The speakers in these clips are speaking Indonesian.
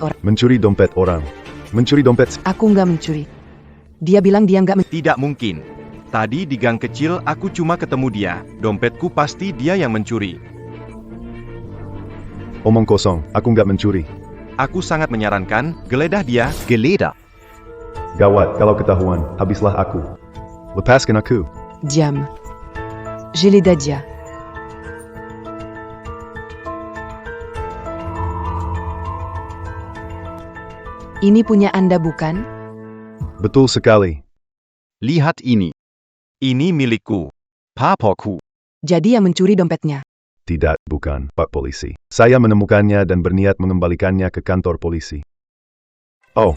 orang. Mencuri dompet orang. Mencuri dompet. Aku nggak mencuri. Dia bilang dia nggak mencuri. Tidak mungkin. Tadi di gang kecil aku cuma ketemu dia. Dompetku pasti dia yang mencuri. Omong kosong, aku nggak mencuri. Aku sangat menyarankan, geledah dia. Geledah. Gawat, kalau ketahuan, habislah aku. Lepaskan aku. Diam. Geledah dia. Ini punya Anda bukan? Betul sekali. Lihat ini. Ini milikku. Papaku. Jadi yang mencuri dompetnya. Tidak, bukan, Pak Polisi. Saya menemukannya dan berniat mengembalikannya ke kantor polisi. Oh,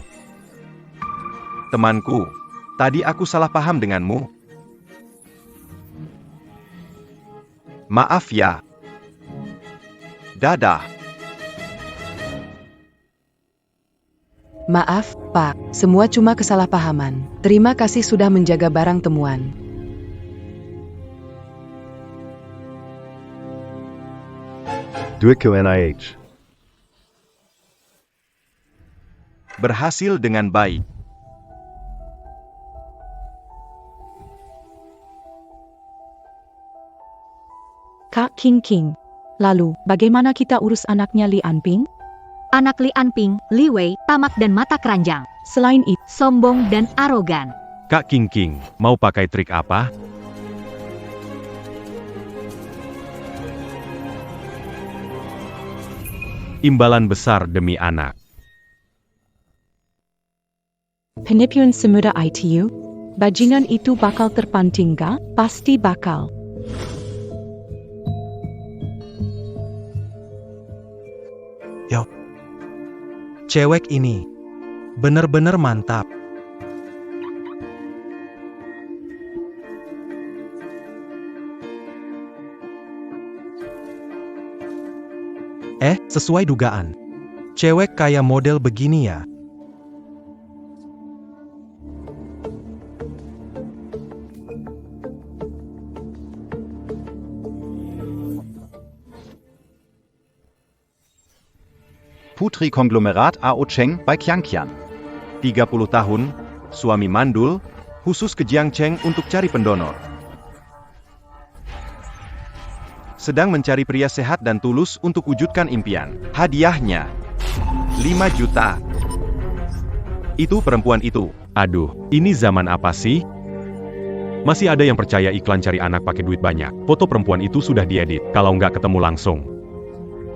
Temanku, tadi aku salah paham denganmu. Maaf ya. Dadah. Maaf, Pak. Semua cuma kesalahpahaman. Terima kasih sudah menjaga barang temuan. duitku NIH. Berhasil dengan baik. Kak King. Lalu, bagaimana kita urus anaknya Li Anping? Anak Li Anping, Li Wei, tamak dan mata keranjang. Selain itu, Sombong dan arogan. Kak King, mau pakai trik apa? Imbalan besar demi anak. penipuan semudah ITU? Bajingan itu bakal terpanting gak? Pasti bakal. Cewek ini bener-bener mantap. Sesuai dugaan. Cewek kayak model begini ya. Putri Konglomerat AO Cheng bei Qiangqian. 30 tahun, suami mandul, khusus ke Jiangcheng untuk cari pendonor. Sedang mencari pria sehat dan tulus untuk wujudkan impian. Hadiahnya 5 juta. Itu perempuan itu. Aduh, ini zaman apa sih? Masih ada yang percaya iklan cari anak pakai duit banyak. Foto perempuan itu sudah diedit, kalau nggak ketemu langsung.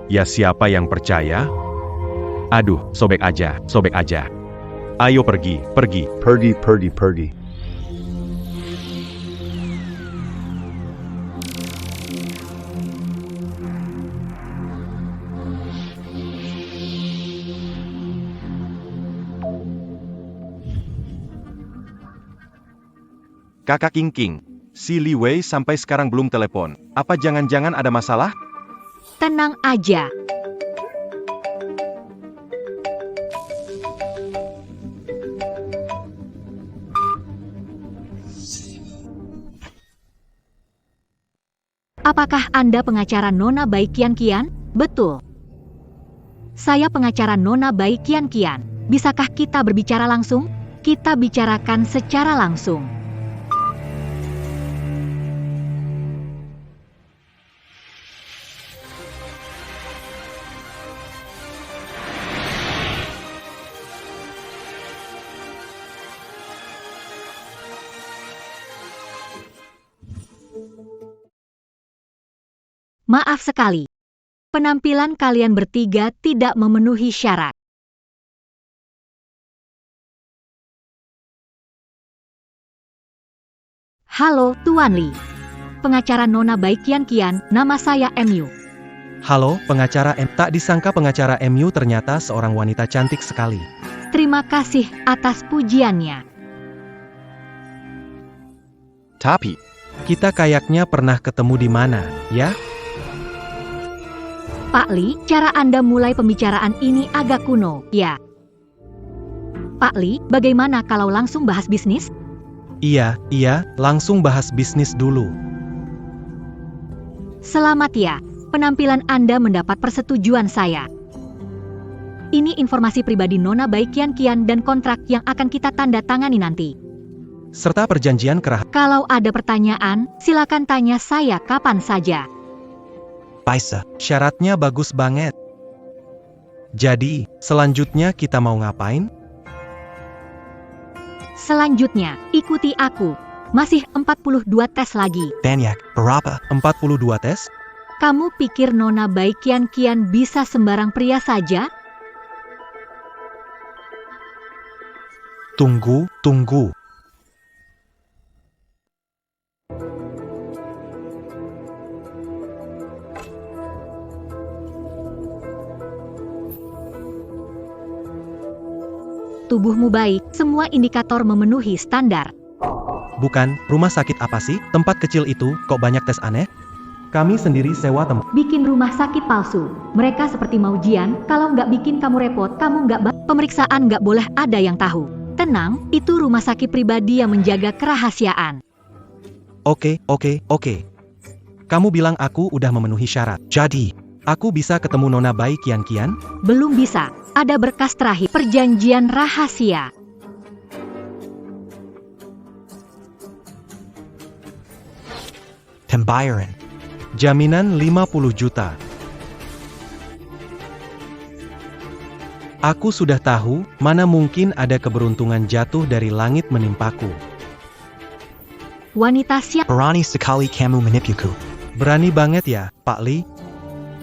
Ya siapa yang percaya? Aduh, sobek aja. Ayo pergi. Pergi. Kakak King, si Li Wei sampai sekarang belum telepon. Apa jangan-jangan ada masalah? Tenang aja. Apakah Anda pengacara Nona Bai Qianqian? Betul. Saya pengacara Nona Bai Qianqian. Bisakah kita berbicara langsung? Kita bicarakan secara langsung. Maaf sekali. Penampilan kalian bertiga tidak memenuhi syarat. Halo, Tuan Li. Pengacara Nona Bai Qianqian, nama saya MU. Halo, pengacara M. Tak disangka pengacara MU ternyata seorang wanita cantik sekali. Terima kasih atas pujiannya. Tapi, Kita kayaknya pernah ketemu di mana, ya? Pak Li, cara Anda mulai pembicaraan ini agak kuno, ya. Pak Li, bagaimana kalau langsung bahas bisnis? Iya, langsung bahas bisnis dulu. Selamat ya, penampilan Anda mendapat persetujuan saya. Ini informasi pribadi Nona Bai Qian dan kontrak yang akan kita tanda tangani nanti. Serta perjanjian kerahasiaan. Kalau ada pertanyaan, silakan tanya saya kapan saja. Paisa, syaratnya bagus banget. Jadi, selanjutnya kita mau ngapain? Selanjutnya, ikuti aku. Masih 42 tes lagi. Banyak, berapa? 42 tes? Kamu pikir Nona Bai Qian bisa sembarang pria saja? Tunggu. Tubuhmu baik, semua indikator memenuhi standar. Bukan, rumah sakit apa sih? Tempat kecil itu, kok banyak tes aneh? Kami sendiri sewa tempat. Bikin rumah sakit palsu. Mereka seperti mau ujian, kalau nggak bikin kamu repot, kamu nggak pemeriksaan nggak boleh ada yang tahu. Tenang, itu rumah sakit pribadi yang menjaga kerahasiaan. Oke. Kamu bilang aku udah memenuhi syarat. Jadi, aku bisa ketemu Nona Bai Qian? Belum bisa, ada berkas terakhir, perjanjian rahasia. Pembayaran. Jaminan 50 juta. Aku sudah tahu, mana mungkin ada keberuntungan jatuh dari langit menimpaku. Wanita siap. Berani sekali kamu menipuku. Berani banget ya, Pak Li.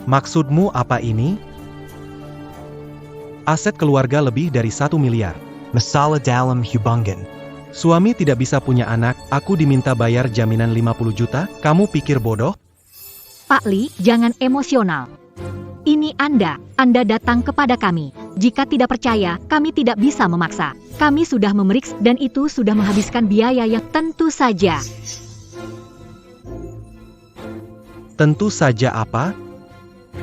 Maksudmu apa ini? Aset keluarga lebih dari 1 miliar. Masalah dalam hubungan. Suami tidak bisa punya anak, aku diminta bayar jaminan 50 juta, kamu pikir bodoh? Pak Li, jangan emosional. Ini Anda datang kepada kami. Jika tidak percaya, kami tidak bisa memaksa. Kami sudah memeriksa dan itu sudah menghabiskan biaya yang tentu saja. Tentu saja apa?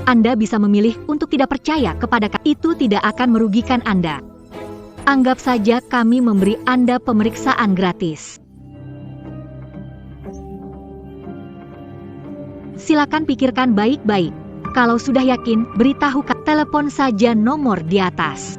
Anda bisa memilih untuk tidak percaya kepada kami. Itu tidak akan merugikan Anda. Anggap saja kami memberi Anda pemeriksaan gratis. Silakan pikirkan baik-baik. Kalau sudah yakin, beritahu telepon saja nomor di atas.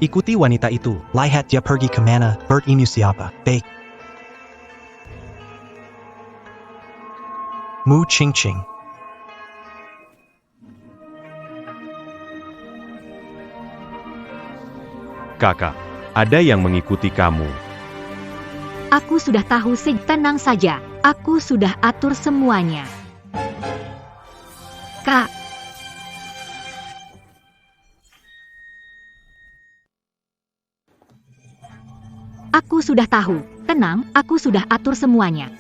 Ikuti wanita itu. Lihat dia pergi kemana, ini siapa? Baik. Mu Qingqing. Kakak, ada yang mengikuti kamu. Aku sudah tahu, tenang saja. Aku sudah atur semuanya. Kak. Aku sudah tahu. Tenang, aku sudah atur semuanya.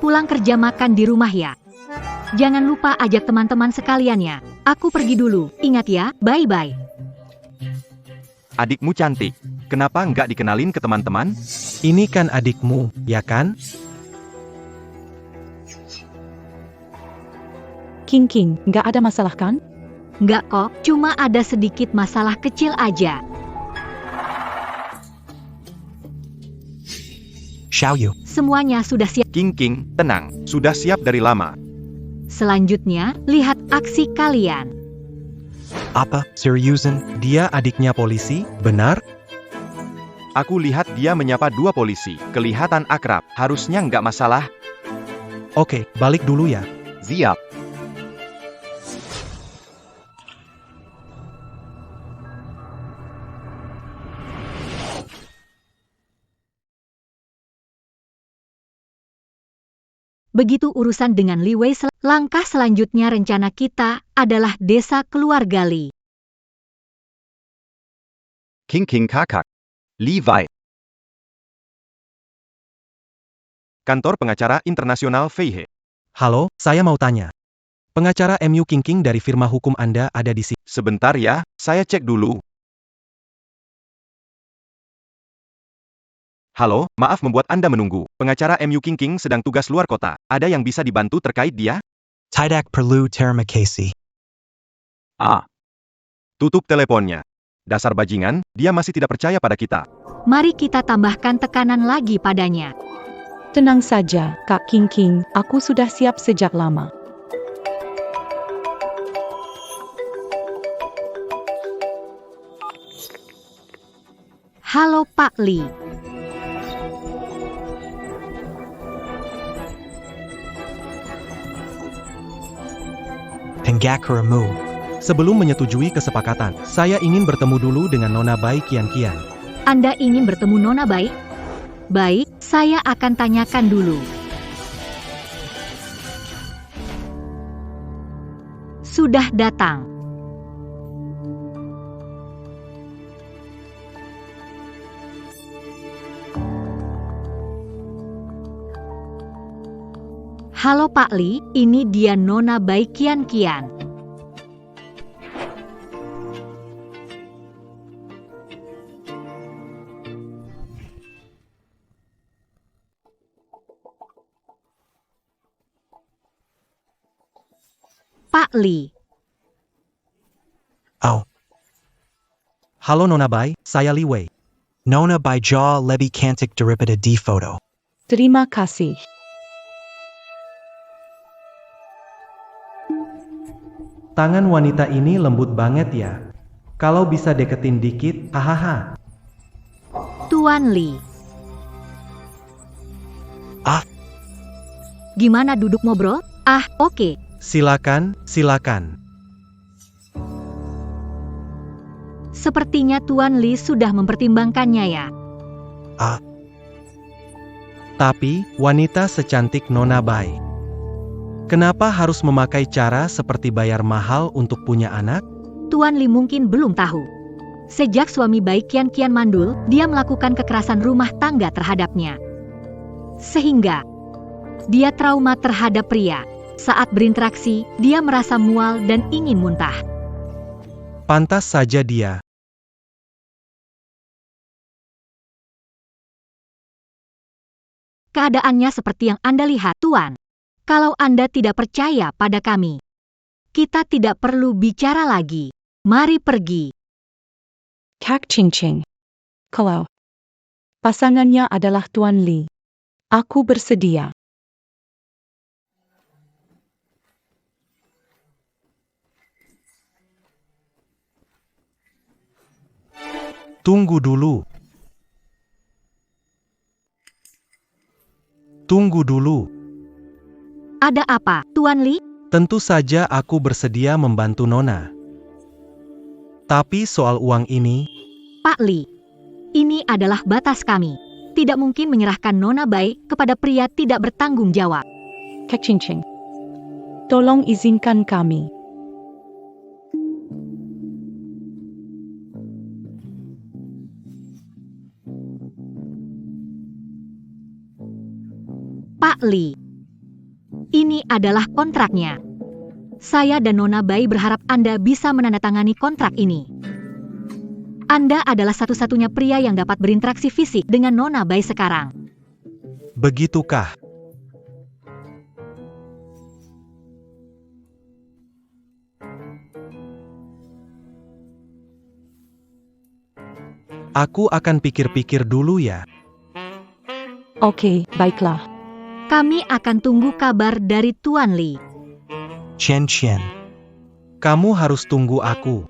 Pulang kerja makan di rumah ya. Jangan lupa ajak teman-teman sekalian ya. Aku pergi dulu. Ingat ya, bye-bye. Adikmu cantik. Kenapa nggak dikenalin ke teman-teman? Ini kan adikmu, ya kan? King, nggak ada masalah kan? Nggak kok, cuma ada sedikit masalah kecil aja. Xiaoyu. Semuanya sudah siap. King, tenang. Sudah siap dari lama. Selanjutnya, lihat aksi kalian. Apa? Seriusan? Dia adiknya polisi? Benar? Aku lihat dia menyapa 2 polisi. Kelihatan akrab. Harusnya nggak masalah. Oke, balik dulu ya. Siap. Begitu urusan dengan Li Wei, langkah selanjutnya rencana kita adalah desa keluarga Li. King kakak. Li Wei. Kantor pengacara internasional Feihe. Halo, saya mau tanya. Pengacara MU King dari firma hukum Anda ada di sini. Sebentar ya, saya cek dulu. Halo, maaf membuat Anda menunggu. Pengacara MU King sedang tugas luar kota. Ada yang bisa dibantu terkait dia? Tidak perlu terima kasih. Tutup teleponnya. Dasar bajingan, dia masih tidak percaya pada kita. Mari kita tambahkan tekanan lagi padanya. Tenang saja, Kak King King, aku sudah siap sejak lama. Halo Pak Lee. Penggakuramu. Sebelum menyetujui kesepakatan, saya ingin bertemu dulu dengan Nona Bai Kian Kian. Anda ingin bertemu Nona Bai? Baik, saya akan tanyakan dulu. Sudah datang. Halo Pak Lee, ini dia Nona Bai Kian Kian. Pak Lee. Oh. Halo Nona Bai, saya Li Wei. Nona Bai Jaw lebih cantik daripada di foto. Terima kasih. Tangan wanita ini lembut banget ya. Kalau bisa deketin dikit, hahaha. Tuan Lee. Ah. Gimana duduk ngobrol? Ah, oke. Silakan, silakan. Sepertinya Tuan Lee sudah mempertimbangkannya ya. Tapi, wanita secantik Nona Bai, kenapa harus memakai cara seperti bayar mahal untuk punya anak? Tuan Lee mungkin belum tahu. Sejak suami Bai Kian Kian mandul, dia melakukan kekerasan rumah tangga terhadapnya. Sehingga, dia trauma terhadap pria. Saat berinteraksi, dia merasa mual dan ingin muntah. Pantas saja dia. Keadaannya seperti yang Anda lihat, Tuan. Kalau Anda tidak percaya pada kami, kita tidak perlu bicara lagi. Mari pergi. Kak Ching Ching. Kalau pasangannya adalah Tuan Lee, aku bersedia. Tunggu dulu. Tunggu dulu. Ada apa, Tuan Lee? Tentu saja aku bersedia membantu Nona. Tapi soal uang ini, Pak Lee, ini adalah batas kami. Tidak mungkin menyerahkan Nona Bai kepada pria tidak bertanggung jawab. Kak Ching Ching. Tolong izinkan kami. Pak Lee, ini adalah kontraknya. Saya dan Nona Bai berharap Anda bisa menandatangani kontrak ini. Anda adalah satu-satunya pria yang dapat berinteraksi fisik dengan Nona Bai sekarang. begitukah? Aku akan pikir-pikir dulu ya. Oke, baiklah. Kami akan tunggu kabar dari Tuan Lee. Chen Chen. Kamu harus tunggu aku.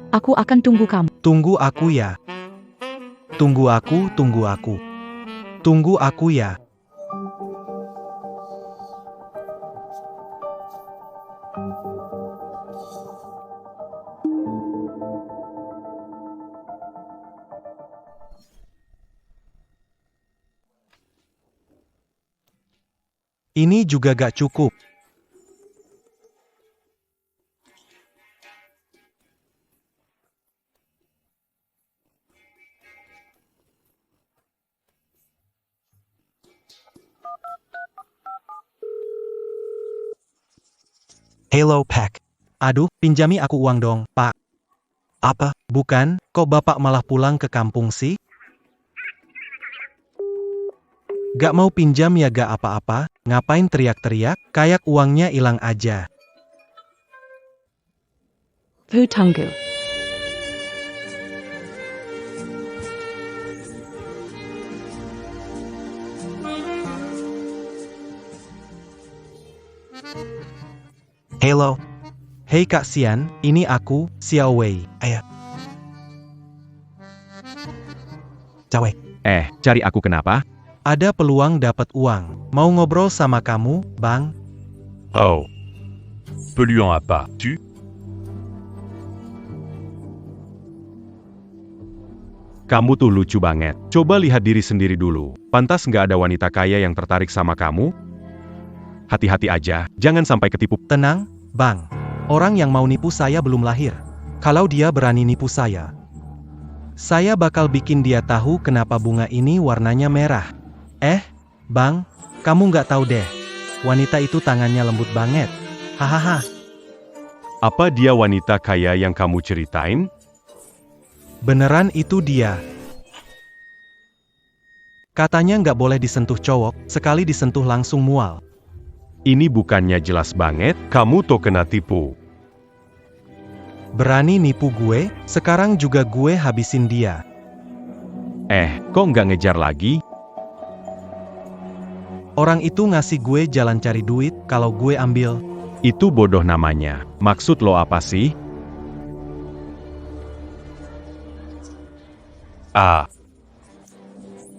Aku akan tunggu kamu. Tunggu aku ya. Tunggu aku, tunggu aku. Tunggu aku ya. Ini juga gak cukup. Hello, Pak. Aduh, pinjami aku uang dong, Pak. Apa? Bukan, kok Bapak malah pulang ke kampung sih? Gak mau pinjam ya gak apa-apa, ngapain teriak-teriak, kayak uangnya hilang aja. Pu tunggu. Halo. Hei Kak Xian, ini aku, Xiao Wei. Ayah. Cawek. Cari aku kenapa? Ada peluang dapat uang. Mau ngobrol sama kamu, Bang? Oh. Peu lui en a pas. Tu? Kamu tuh lucu banget. Coba lihat diri sendiri dulu. Pantas nggak ada wanita kaya yang tertarik sama kamu? Hati-hati aja, jangan sampai ketipu. Tenang, Bang. Orang yang mau nipu saya belum lahir. Kalau dia berani nipu saya bakal bikin dia tahu kenapa bunga ini warnanya merah. Bang, kamu nggak tahu deh. Wanita itu tangannya lembut banget. Hahaha. Apa dia wanita kaya yang kamu ceritain? Beneran itu dia. Katanya nggak boleh disentuh cowok, sekali disentuh langsung mual. Ini bukannya jelas banget, kamu tuh kena tipu. Berani nipu gue, sekarang juga gue habisin dia. Kok nggak ngejar lagi? Orang itu ngasih gue jalan cari duit, kalau gue ambil. Itu bodoh namanya. Maksud lo apa sih?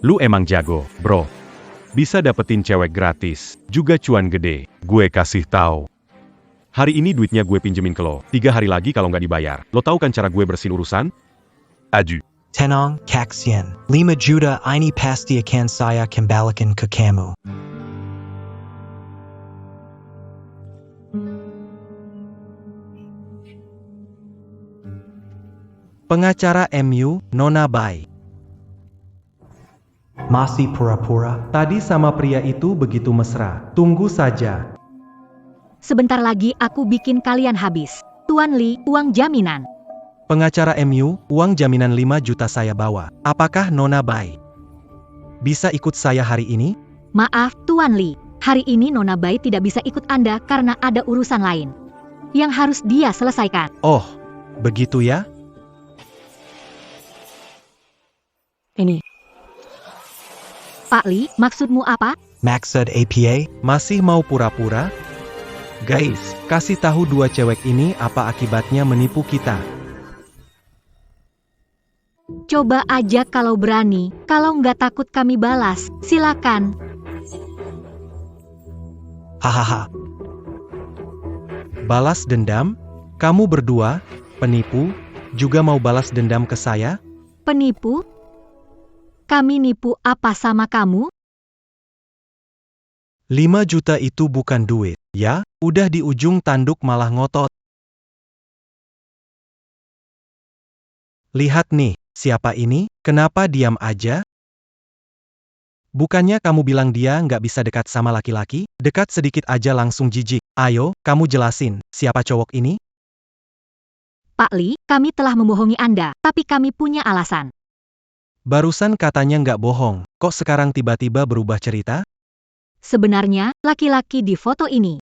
Lu emang jago, bro. Bisa dapetin cewek gratis, juga cuan gede. Gue kasih tahu. Hari ini duitnya gue pinjemin ke lo. 3 hari lagi kalau nggak dibayar. Lo tahu kan cara gue bersihin urusan? Adu. Tenang, Kak Xian. 5 juta ini pasti akan saya kembalikan ke kamu. Pengacara MU, Nona Bai. Masih pura-pura. Tadi sama pria itu begitu mesra. Tunggu saja. Sebentar lagi aku bikin kalian habis. Tuan Li, uang jaminan. Pengacara MU, uang jaminan 5 juta saya bawa. Apakah Nona Bai bisa ikut saya hari ini? Maaf, Tuan Li. Hari ini Nona Bai tidak bisa ikut Anda karena ada urusan lain yang harus dia selesaikan. Oh, begitu ya? Ini. Pak Li, maksudmu apa? Maksud APA? Masih mau pura-pura? Guys, kasih tahu 2 cewek ini apa akibatnya menipu kita. Coba aja kalau berani. Kalau nggak takut kami balas, silakan. Hahaha. Balas dendam? Kamu berdua, penipu, juga mau balas dendam ke saya? Penipu? Kami nipu apa sama kamu? 5 juta itu bukan duit, ya? Udah di ujung tanduk malah ngotot. Lihat nih, siapa ini? Kenapa diam aja? Bukannya kamu bilang dia nggak bisa dekat sama laki-laki? Dekat sedikit aja langsung jijik. Ayo, kamu jelasin, siapa cowok ini? Pak Li, kami telah membohongi Anda, tapi kami punya alasan. Barusan katanya nggak bohong, kok sekarang tiba-tiba berubah cerita? Sebenarnya, laki-laki di foto ini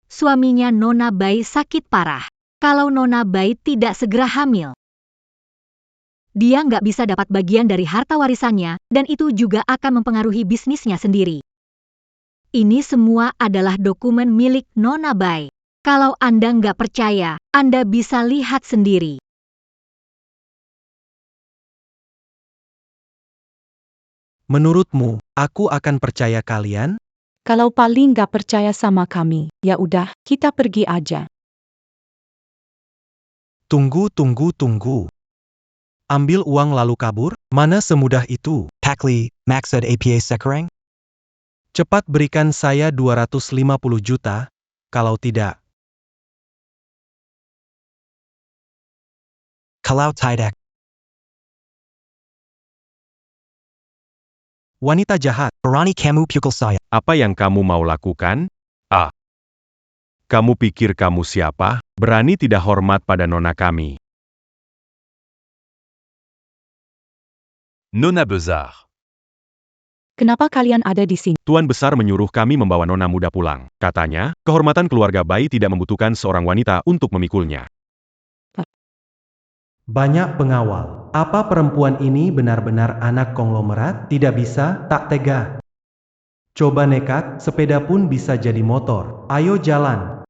suaminya Nona Bai sakit parah. Kalau Nona Bai tidak segera hamil, dia nggak bisa dapat bagian dari harta warisannya, dan itu juga akan mempengaruhi bisnisnya sendiri. Ini semua adalah dokumen milik Nona Bai. Kalau Anda nggak percaya, Anda bisa lihat sendiri. Menurutmu, aku akan percaya kalian? Kalau paling nggak percaya sama kami, ya udah, kita pergi aja. Tunggu. Ambil uang lalu kabur? Mana semudah itu? Pak Li, maksud APA sekarang? Cepat berikan saya 250 juta, kalau tidak. Kalau tidak, wanita jahat. berani kamu pukul saya. Apa yang kamu mau lakukan? Kamu pikir kamu siapa? Berani tidak hormat pada nona kami. Nona Bezar. Kenapa kalian ada di sini? Tuan besar menyuruh kami membawa nona muda pulang. Katanya, kehormatan keluarga Bai tidak membutuhkan seorang wanita untuk memikulnya. Banyak pengawal. Apa perempuan ini benar-benar anak konglomerat? Tidak bisa, tak tega. Coba nekat, sepeda pun bisa jadi motor. Ayo jalan.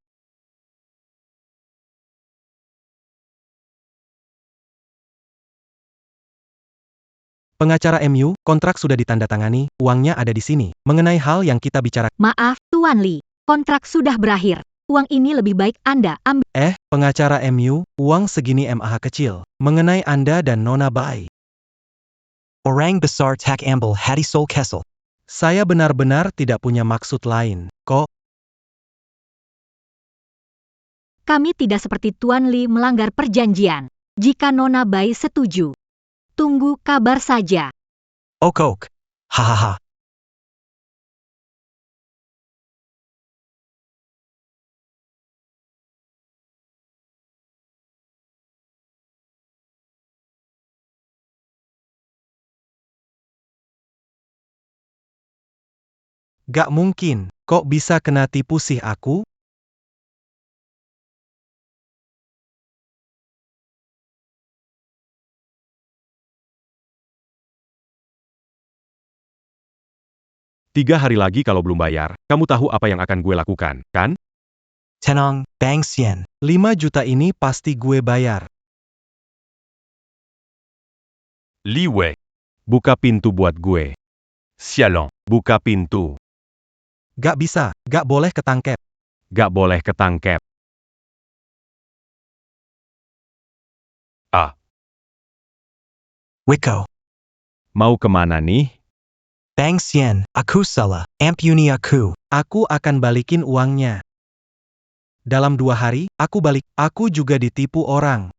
Pengacara MU, kontrak sudah ditandatangani, uangnya ada di sini. Mengenai hal yang kita bicarakan. Maaf, Tuan Lee. Kontrak sudah berakhir. Uang ini lebih baik Anda ambil. Pengacara MU, uang segini mah kecil. Mengenai Anda dan Nona Bai. Orang besar tak ambil hati Sol Kessel. Saya benar-benar tidak punya maksud lain, kok. Kami tidak seperti Tuan Lee melanggar perjanjian. Jika Nona Bai setuju, tunggu kabar saja. Ok. Hahaha. Gak mungkin, kok bisa kena tipu sih aku? Tiga hari lagi kalau belum bayar, kamu tahu apa yang akan gue lakukan, kan? Tenang, Bang Xian. 5 juta ini pasti gue bayar. Li Wei. Buka pintu buat gue. Xialan. Buka pintu. Gak bisa, gak boleh ketangkep. Gak boleh ketangkep. Wiko. Mau kemana nih? Bang Xian, aku salah. Ampuni aku. Aku akan balikin uangnya. Dalam 2 hari, aku balik. Aku juga ditipu orang.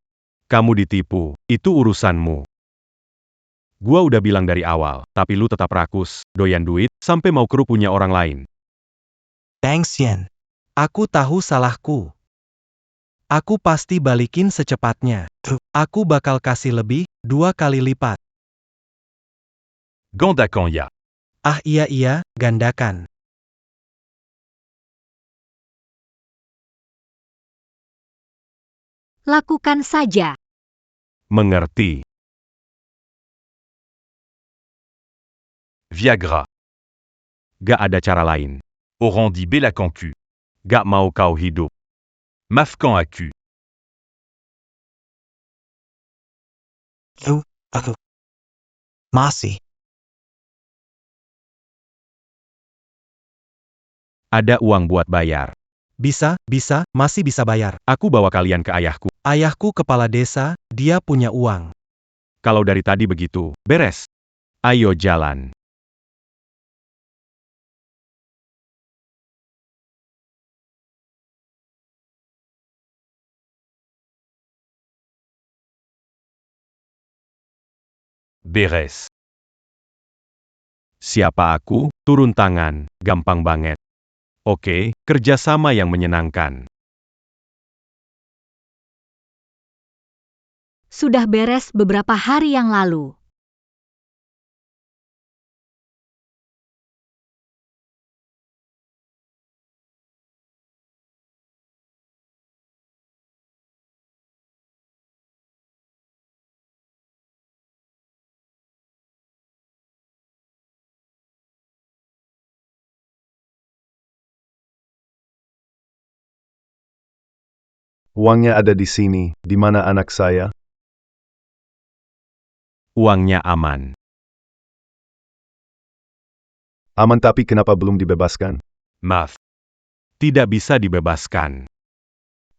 Kamu ditipu, itu urusanmu. Gua udah bilang dari awal, tapi lu tetap rakus, doyan duit, sampai mau kerup punya orang lain. Bang Xian. Aku tahu salahku. Aku pasti balikin secepatnya. Aku bakal kasih lebih, 2 kali lipat. Gandakan ya. Ah iya, gandakan. Lakukan saja. Mengerti. Viagra. Gak ada cara lain. Orandi Belacan Q. Gak mau kau hidup. Mafcan Aq. Aku. Masih. Ada uang buat bayar. Bisa, masih bisa bayar. Aku bawa kalian ke ayahku. Ayahku kepala desa, dia punya uang. Kalau dari tadi begitu, beres. Ayo jalan. Beres. Siapa aku? Turun tangan, gampang banget. Oke, kerjasama yang menyenangkan. Sudah beres beberapa hari yang lalu. Uangnya ada di sini, di mana anak saya? Uangnya aman. Aman tapi kenapa belum dibebaskan? Maf. Tidak bisa dibebaskan.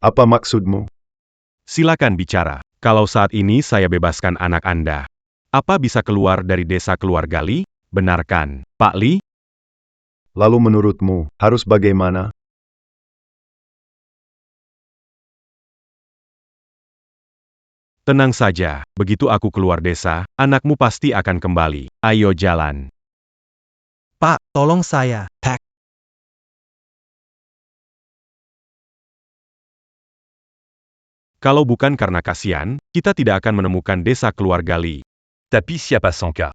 Apa maksudmu? Silakan bicara. Kalau saat ini saya bebaskan anak Anda, apa bisa keluar dari desa keluarga Li? Benarkan, Pak Li? Lalu menurutmu, harus bagaimana? Tenang saja, begitu aku keluar desa, anakmu pasti akan kembali. Ayo jalan. Pak, tolong saya. Pak. Kalau bukan karena kasihan, kita tidak akan menemukan desa keluarga Li. Tapi siapa sangka?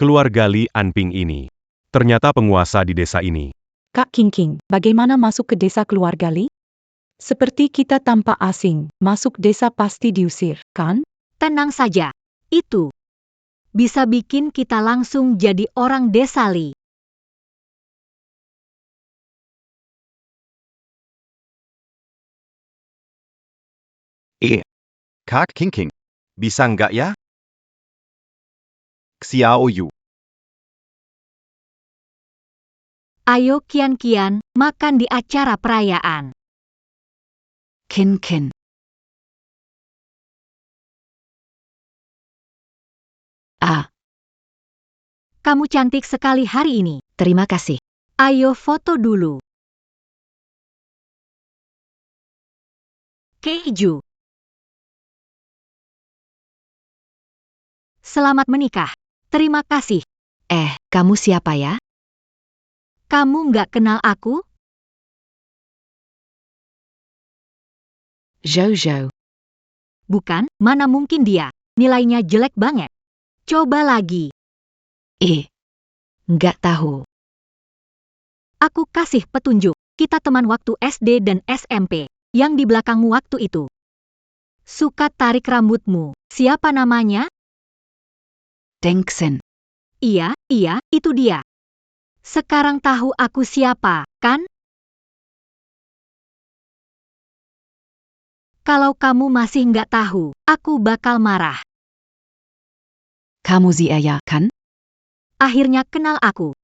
Keluarga Li Anping ini. Ternyata penguasa di desa ini. Kak King, bagaimana masuk ke desa keluarga Li? Seperti kita tanpa asing, masuk desa pasti diusir, kan? Tenang saja. Itu bisa bikin kita langsung jadi orang desa, Li. Kak King. Bisa nggak ya? Xiao Yu. Ayo kian-kian, makan di acara perayaan. Kin. Ah, Kamu cantik sekali hari ini. terima kasih. Ayo foto dulu. Keju. Selamat menikah. Terima kasih. Kamu siapa ya? Kamu nggak kenal aku? Jojo. Bukan, mana mungkin dia. Nilainya jelek banget. Coba lagi. Nggak tahu. Aku kasih petunjuk. Kita teman waktu SD dan SMP. Yang di belakangmu waktu itu. Suka tarik rambutmu. Siapa namanya? Denksen. Iya, itu dia. Sekarang tahu aku siapa, kan? Kalau kamu masih nggak tahu, aku bakal marah. Kamu ya, kan? Akhirnya kenal aku.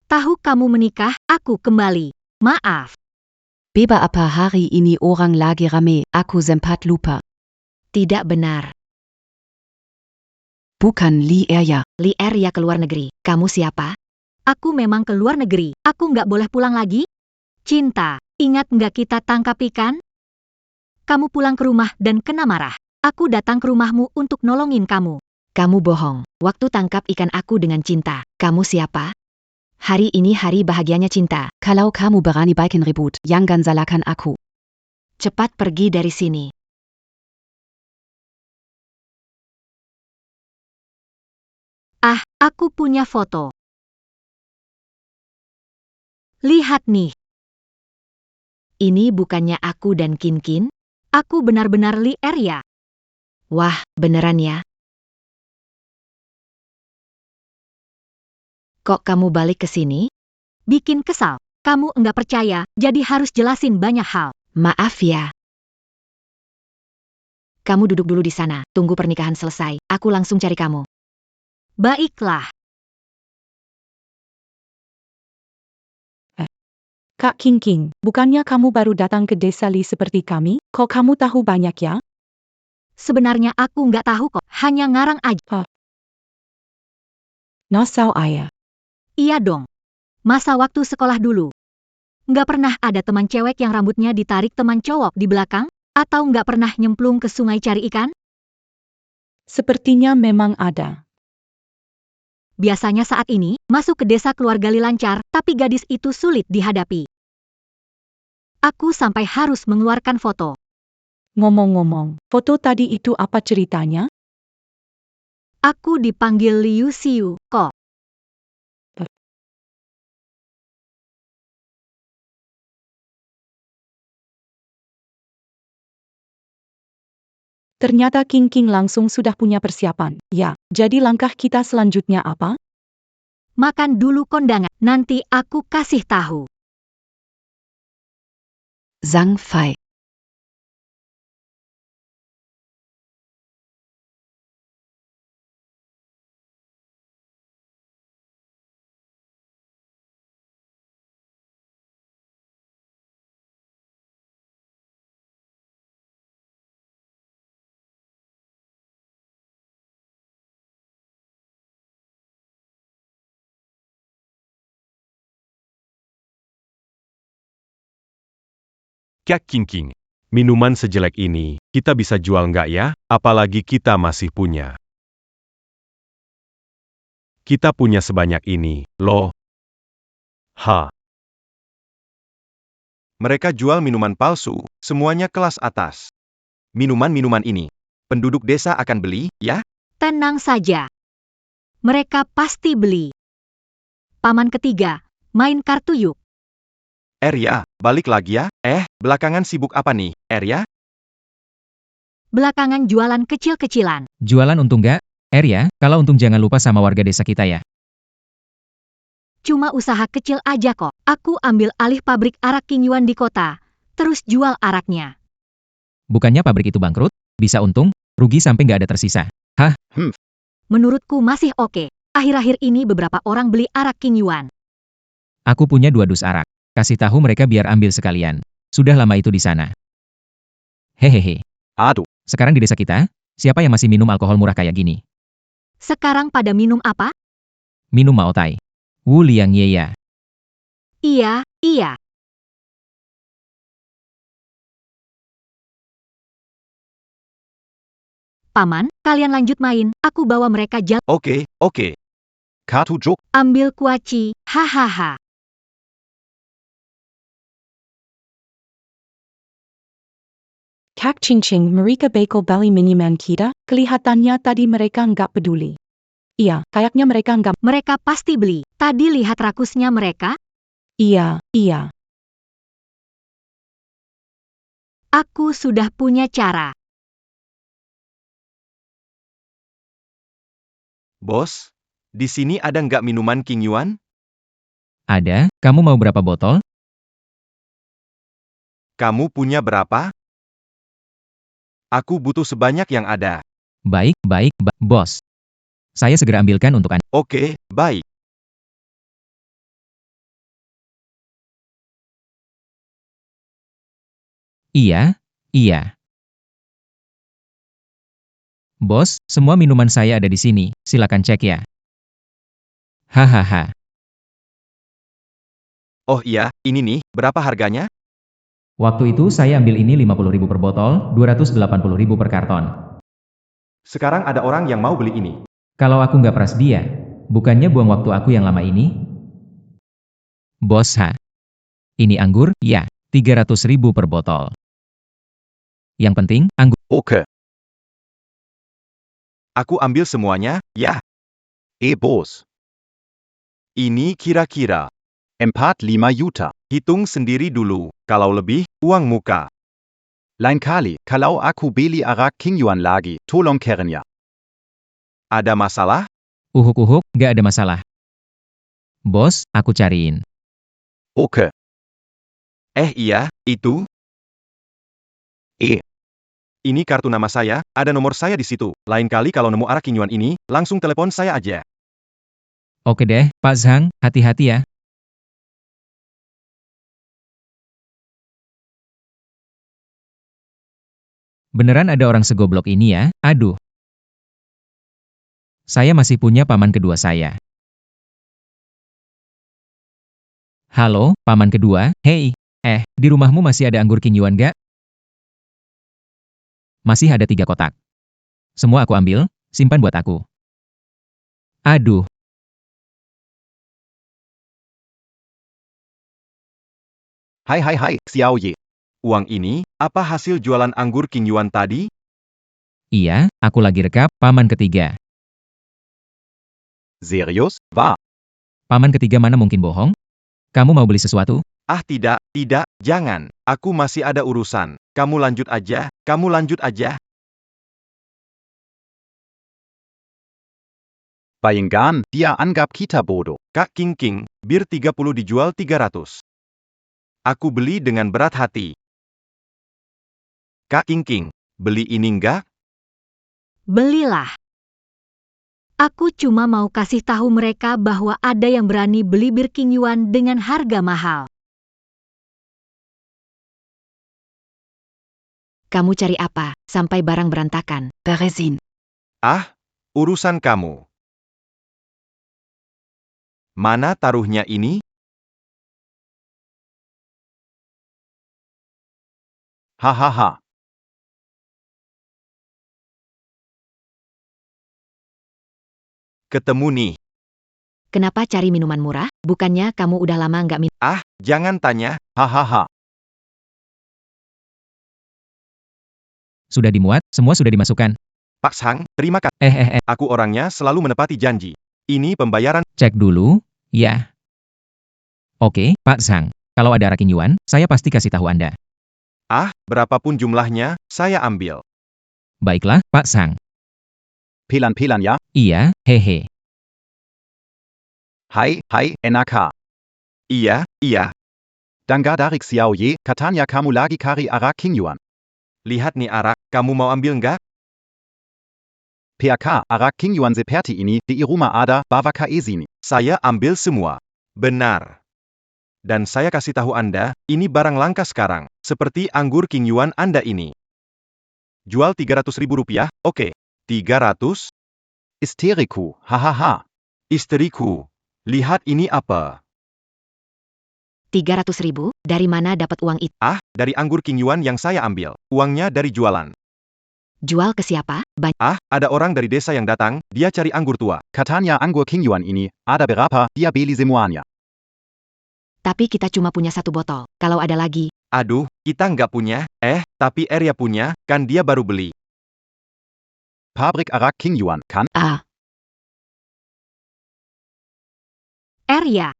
Tahu kamu menikah, aku kembali. Maaf. Beba apa hari ini orang lagi rame, aku sempat lupa. Tidak benar. Bukan Li ya. Li ya keluar negeri. Kamu siapa? Aku memang keluar negeri. Aku nggak boleh pulang lagi? Cinta, ingat nggak kita tangkap ikan? Kamu pulang ke rumah dan kena marah. Aku datang ke rumahmu untuk nolongin kamu. Kamu bohong. Waktu tangkap ikan aku dengan cinta. Kamu siapa? Hari ini hari bahagianya cinta. Kalau kamu berani bikin ribut, jangan salahkan aku. Cepat pergi dari sini. Aku punya foto. Lihat nih. Ini bukannya aku dan Kin? Aku benar-benar Li ya. Wah, beneran ya? Kok kamu balik ke sini? Bikin kesal. Kamu nggak percaya, jadi harus jelasin banyak hal. Maaf ya. Kamu duduk dulu di sana, tunggu pernikahan selesai. Aku langsung cari kamu. Baiklah. Kak King, bukannya kamu baru datang ke desa Li seperti kami? Kok kamu tahu banyak ya? Sebenarnya aku nggak tahu kok, hanya ngarang aja. Nasau ayah. Iya dong. Masa waktu sekolah dulu. Nggak pernah ada teman cewek yang rambutnya ditarik teman cowok di belakang? Atau nggak pernah nyemplung ke sungai cari ikan? Sepertinya memang ada. Biasanya saat ini, masuk ke desa keluarga Li lancar, tapi gadis itu sulit dihadapi. Aku sampai harus mengeluarkan foto. Ngomong-ngomong, foto tadi itu apa ceritanya? Aku dipanggil Liu Xiu, kok. Ternyata King langsung sudah punya persiapan. Ya, jadi langkah kita selanjutnya apa? Makan dulu kondangan, nanti aku kasih tahu. Zhang Fei. Kak King. Minuman sejelek ini, kita bisa jual nggak ya? Apalagi kita masih punya. Kita punya sebanyak ini, loh. Mereka jual minuman palsu, semuanya kelas atas. Minuman-minuman ini, penduduk desa akan beli, ya? Tenang saja. Mereka pasti beli. Paman ketiga, main kartu yuk. Balik lagi ya? Belakangan sibuk apa nih, ya? belakangan jualan kecil-kecilan. Jualan untung gak? Ya, kalau untung jangan lupa sama warga desa kita ya. Cuma usaha kecil aja kok. Aku ambil alih pabrik arak King Yuan di kota, terus jual araknya. Bukannya pabrik itu bangkrut? Bisa untung, rugi sampai nggak ada tersisa. Hah? Menurutku masih oke. Akhir-akhir ini beberapa orang beli arak King Yuan. Aku punya 2 dus arak. Kasih tahu mereka biar ambil sekalian. Sudah lama itu di sana. Hehehe. Aduh. Sekarang di desa kita, siapa yang masih minum alkohol murah kayak gini? Sekarang pada minum apa? Minum Mao Tai. Wu Liang Ye ya. Iya. Paman, kalian lanjut main. Aku bawa mereka jalan. Oke. Kartu Jok. Ambil kuaci. Hahaha. Kak Cincing, mereka bakal balik minuman kita, kelihatannya tadi mereka nggak peduli. Iya, kayaknya mereka nggak. Mereka pasti beli. Tadi lihat rakusnya mereka. Iya. Aku sudah punya cara. Bos, di sini ada nggak minuman King Yuan? Ada, kamu mau berapa botol? Kamu punya berapa? Aku butuh sebanyak yang ada. Baik, bos. Saya segera ambilkan untuk Anda. Oke, baik. Iya. Bos, semua minuman saya ada di sini, silakan cek ya. Hahaha. Oh iya, ini nih, berapa harganya? Waktu itu saya ambil ini 50.000 per botol, 280.000 per karton. Sekarang ada orang yang mau beli ini. Kalau aku nggak prasedia, bukannya buang waktu aku yang lama ini? Bos, ini anggur, ya, 300.000 per botol. Yang penting, anggur. Oke. Aku ambil semuanya, ya. Bos. Ini kira-kira. 45 juta. Hitung sendiri dulu. Kalau lebih, uang muka. Lain kali, kalau aku beli arak King Yuan lagi, tolong kerennya. Ada masalah? Uhuk, nggak ada masalah. Bos, aku cariin. Oke. Iya, itu. Ini kartu nama saya, ada nomor saya di situ. Lain kali kalau nemu arak King Yuan ini, langsung telepon saya aja. Oke deh, Pak Zhang, hati-hati ya. Beneran ada orang segoblok ini ya? Aduh. Saya masih punya paman kedua saya. Halo, paman kedua, hei. Di rumahmu masih ada anggur King Yuan gak? Masih ada 3 kotak. Semua aku ambil, simpan buat aku. Aduh. Hai, Xiao Ye. Uang ini, apa hasil jualan anggur King Yuan tadi? Iya, aku lagi rekap, paman ketiga. Serius? Wahr? Paman ketiga mana mungkin bohong? Kamu mau beli sesuatu? Ah tidak, jangan. Aku masih ada urusan. Kamu lanjut aja. Bayangkan, dia anggap kita bodoh. Kak King, bir 30 dijual 300. Aku beli dengan berat hati. Kak King, beli ini enggak? Belilah. Aku cuma mau kasih tahu mereka bahwa ada yang berani beli bir King Yuan dengan harga mahal. Kamu cari apa, sampai barang berantakan? Beresin. Ah, urusan kamu. Mana taruhnya ini? Hahaha. Ketemu nih. Kenapa cari minuman murah? Bukannya kamu udah lama nggak minum? Ah, jangan tanya. Hahaha. Sudah dimuat, semua sudah dimasukkan. Pak Sang, terima kasih. Aku orangnya selalu menepati janji. Ini pembayaran. Cek dulu, ya. Oke, Pak Zhang. Kalau ada arak King Yuan, saya pasti kasih tahu Anda. Ah, berapapun jumlahnya, saya ambil. Baiklah, Pak Sang. Pelan-pelan ya. Iya, hehe. Hai, NAK. Iya, iya. Dangga Darik Xiao Ye, katanya kamu lagi cari arak King Yuan. Lihat nih arak, kamu mau ambil nggak? PAK, arak King Yuan seperti ini, di rumah ada, bawa ke sini. Saya ambil semua. Benar. Dan saya kasih tahu Anda, ini barang langka sekarang. Seperti anggur King Yuan Anda ini. Jual 300.000 rupiah, oke. 300? Isteriku, hahaha. Istriku. Lihat ini apa? 300.000, dari mana dapat uang itu? Ah, dari anggur King Yuan yang saya ambil. Uangnya dari jualan. Jual ke siapa? Ah, ada orang dari desa yang datang, dia cari anggur tua. Katanya anggur King Yuan ini, ada berapa, dia beli semuanya. Tapi kita cuma punya 1 botol. Kalau ada lagi, Aduh, kita nggak punya. Tapi Arya punya, kan dia baru beli. Pabrik arak King Yuan, kan? Arya.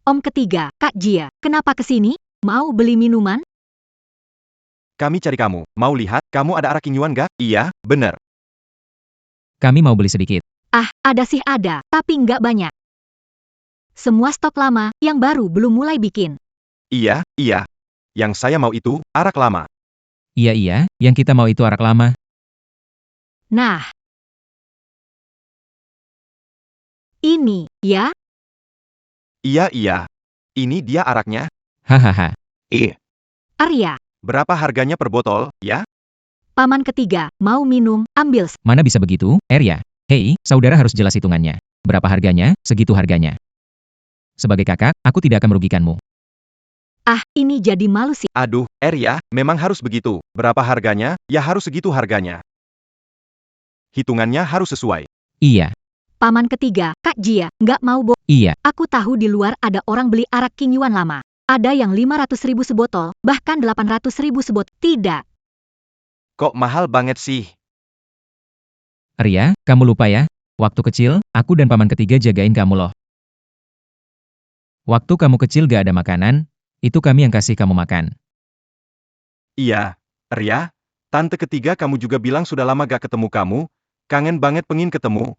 Om ketiga, Kak Jia, kenapa kesini? Mau beli minuman? Kami cari kamu. Mau lihat, kamu ada arak King Yuan nggak? Iya, bener. Kami mau beli sedikit. Ah, ada sih ada, tapi nggak banyak. Semua stok lama, yang baru belum mulai bikin. Iya. Yang saya mau itu, arak lama. Iya, yang kita mau itu arak lama. Nah. Ini, ya? Iya. Ini dia araknya. Hahaha. Arya, Berapa harganya per botol, ya? paman ketiga, mau minum, ambil. Mana bisa begitu, Arya? Hei, saudara harus jelas hitungannya. Berapa harganya, segitu harganya. Sebagai kakak, aku tidak akan merugikanmu. Ah, ini jadi malu sih. Aduh, Arya, memang harus begitu. Berapa harganya, ya harus segitu harganya. Hitungannya harus sesuai. Iya, Paman ketiga, Kak Jia, nggak mau iya. Aku tahu di luar ada orang beli arak King Yuan lama. Ada yang 500.000 sebotol, bahkan 800.000 sebotol. Tidak. Kok mahal banget sih? Arya, kamu lupa ya? Waktu kecil, aku dan paman ketiga jagain kamu loh. Waktu kamu kecil gak ada makanan, itu kami yang kasih kamu makan. Iya, Arya. Tante ketiga kamu juga bilang sudah lama gak ketemu kamu. Kangen banget pengen ketemu.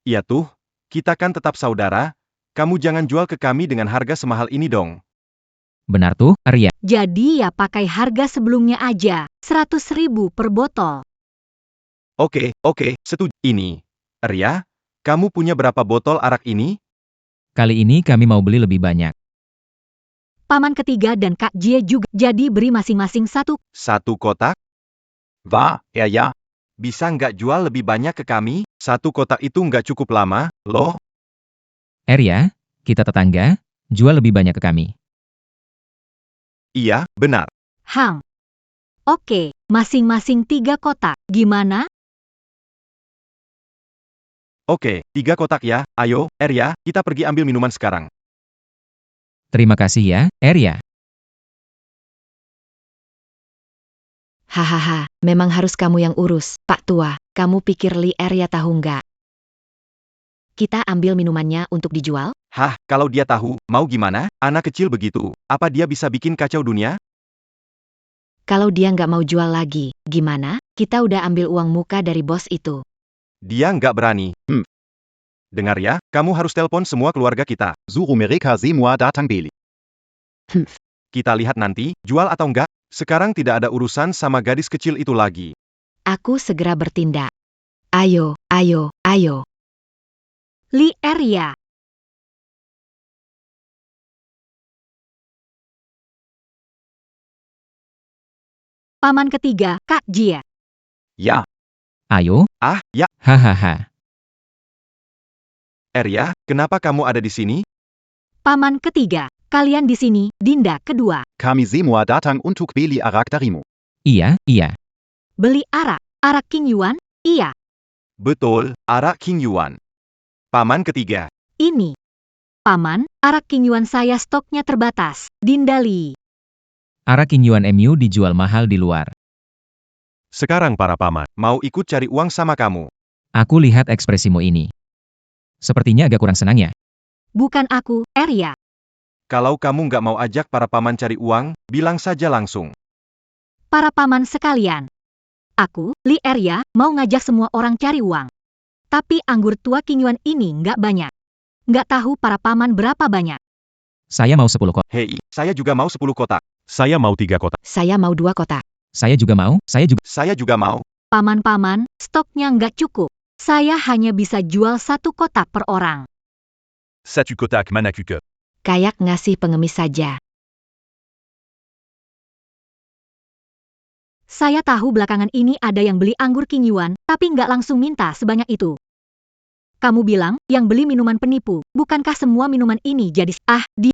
Iya tuh, kita kan tetap saudara. Kamu jangan jual ke kami dengan harga semahal ini dong. Benar tuh, Arya. Jadi ya pakai harga sebelumnya aja, 100.000 per botol. Oke, setuju. Ini, Arya, kamu punya berapa botol arak ini? Kali ini kami mau beli lebih banyak. Paman ketiga dan Kak Jie juga, jadi beri masing-masing 1. 1 kotak? Wah, ya. Bisa nggak jual lebih banyak ke kami? 1 kotak itu nggak cukup lama, loh. Arya, kita tetangga, jual lebih banyak ke kami. Iya, benar. Oke, masing-masing 3 kotak. Gimana? Oke, 3 kotak ya. Ayo, Arya, kita pergi ambil minuman sekarang. Terima kasih ya, Arya. hahaha, memang harus kamu yang urus, Pak Tua. Kamu pikir Li Arya tahu nggak? Kita ambil minumannya untuk dijual? Hah, kalau dia tahu, mau gimana? Anak kecil begitu. Apa dia bisa bikin kacau dunia? Kalau dia nggak mau jual lagi, gimana? Kita udah ambil uang muka dari bos itu. Dia nggak berani. Dengar ya, kamu harus telepon semua keluarga kita. Suruh mereka semua datang beli. Kita lihat nanti, jual atau enggak. Sekarang tidak ada urusan sama gadis kecil itu lagi. Aku segera bertindak. Ayo. Li Arya. Paman ketiga, Kak Jia. Ya, Ayo, Ah, ya, hahaha. Arya, kenapa kamu ada di sini? Paman ketiga, kalian di sini, Dinda kedua. kami semua datang untuk beli arak darimu. Iya. Beli arak King Yuan? Iya, Betul, arak King Yuan. Paman ketiga. ini. Paman, arak King Yuan saya stoknya terbatas. Dinda Li. Arak King Yuan MU dijual mahal di luar. Sekarang para paman, mau ikut cari uang sama kamu. Aku lihat ekspresimu ini. Sepertinya agak kurang senang ya. Bukan aku, Arya. Kalau kamu nggak mau ajak para paman cari uang, bilang saja langsung. Para paman sekalian. Aku, Li Erya, mau ngajak semua orang cari uang. Tapi anggur tua King Yuan ini nggak banyak. Nggak tahu para paman berapa banyak. Saya mau 10 kotak. Hei, saya juga mau 10 kotak. Saya mau 3 kotak. Saya mau 2 kotak. Saya juga mau. Saya juga mau. Paman-paman, stoknya nggak cukup. Saya hanya bisa jual 1 kotak per orang. Satu kotak manakuke. Kayak ngasih pengemis saja. Saya tahu belakangan ini ada yang beli anggur King Yuan, tapi nggak langsung minta sebanyak itu. Kamu bilang, yang beli minuman penipu, bukankah semua minuman ini jadi...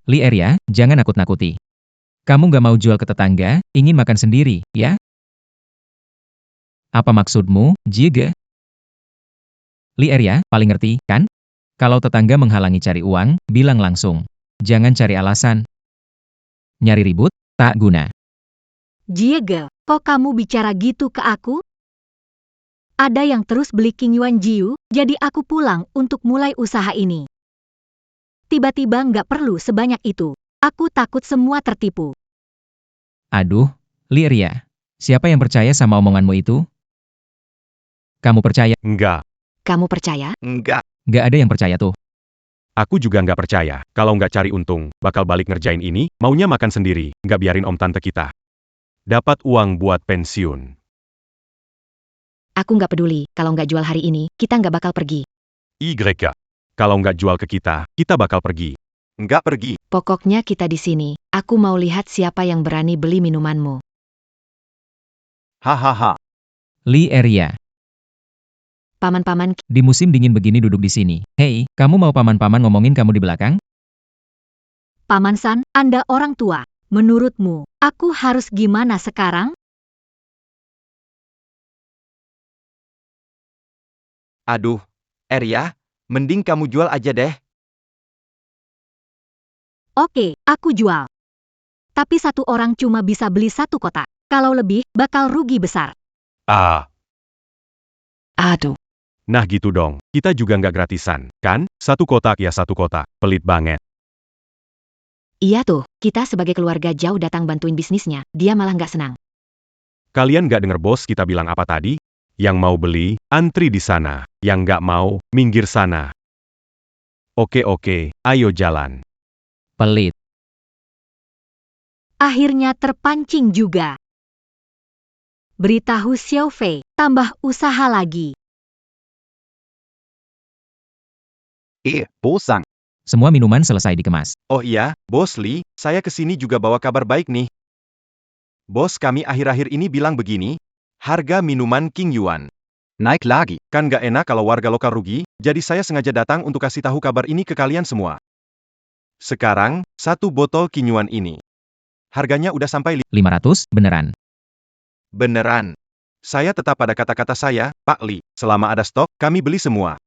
Li Erya, jangan nakut-nakuti. Kamu nggak mau jual ke tetangga, ingin makan sendiri, ya? Apa maksudmu, Jige? Li Erya, paling ngerti, kan? Kalau tetangga menghalangi cari uang, bilang langsung. Jangan cari alasan. Nyari ribut, tak guna. Jiege, kok kamu bicara gitu ke aku? Ada yang terus beli King Yuan Jiu, jadi aku pulang untuk mulai usaha ini. Tiba-tiba nggak perlu sebanyak itu. Aku takut semua tertipu. Aduh, Li Erya. Siapa yang percaya sama omonganmu itu? Kamu percaya? Enggak. Kamu percaya? Enggak. Nggak ada yang percaya tuh. Aku juga nggak percaya. Kalau nggak cari untung, bakal balik ngerjain ini, maunya makan sendiri, nggak biarin om tante kita. Dapat uang buat pensiun. Aku nggak peduli, kalau nggak jual hari ini, kita nggak bakal pergi. YK. Kalau nggak jual ke kita bakal pergi. Nggak pergi. Pokoknya kita di sini. Aku mau lihat siapa yang berani beli minumanmu. Hahaha. Li Erya. Paman-paman, Di musim dingin begini duduk di sini. Hei, kamu mau paman-paman ngomongin kamu di belakang? Paman San, Anda orang tua. Menurutmu, aku harus gimana sekarang? Aduh, Erya, mending kamu jual aja deh. Oke, aku jual. Tapi 1 orang cuma bisa beli 1 kotak. Kalau lebih, bakal rugi besar. aduh, Nah gitu dong, kita juga nggak gratisan, kan? 1 kotak ya 1 kotak, pelit banget. iya tuh, kita sebagai keluarga jauh datang bantuin bisnisnya, dia malah nggak senang. Kalian nggak denger bos kita bilang apa tadi? Yang mau beli, antri di sana. Yang nggak mau, minggir sana. Oke, ayo jalan. Pelit. Akhirnya terpancing juga. Beritahu Xiao Fei, tambah usaha lagi. Bos Sang. Semua minuman selesai dikemas. Oh iya, Bos Li, saya kesini juga bawa kabar baik nih. Bos kami akhir-akhir ini bilang begini, harga minuman King Yuan. Naik lagi. Kan gak enak kalau warga lokal rugi, jadi saya sengaja datang untuk kasih tahu kabar ini ke kalian semua. Sekarang, 1 botol King Yuan ini. Harganya udah sampai 500, beneran. beneran. Saya tetap pada kata-kata saya, Pak Li. Selama ada stok, kami beli semua.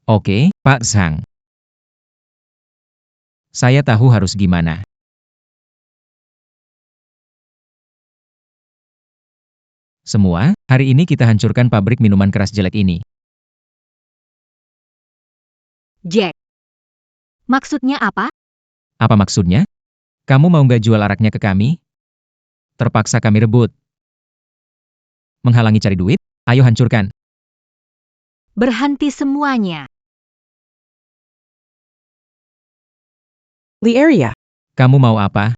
Oke, Pak Zhang. Saya tahu harus gimana. Semua, hari ini kita hancurkan pabrik minuman keras jelek ini. Jack. Maksudnya apa? Apa maksudnya? Kamu mau nggak jual araknya ke kami? Terpaksa kami rebut. Menghalangi cari duit? Ayo hancurkan. Berhenti semuanya. Li Erya. Kamu mau apa?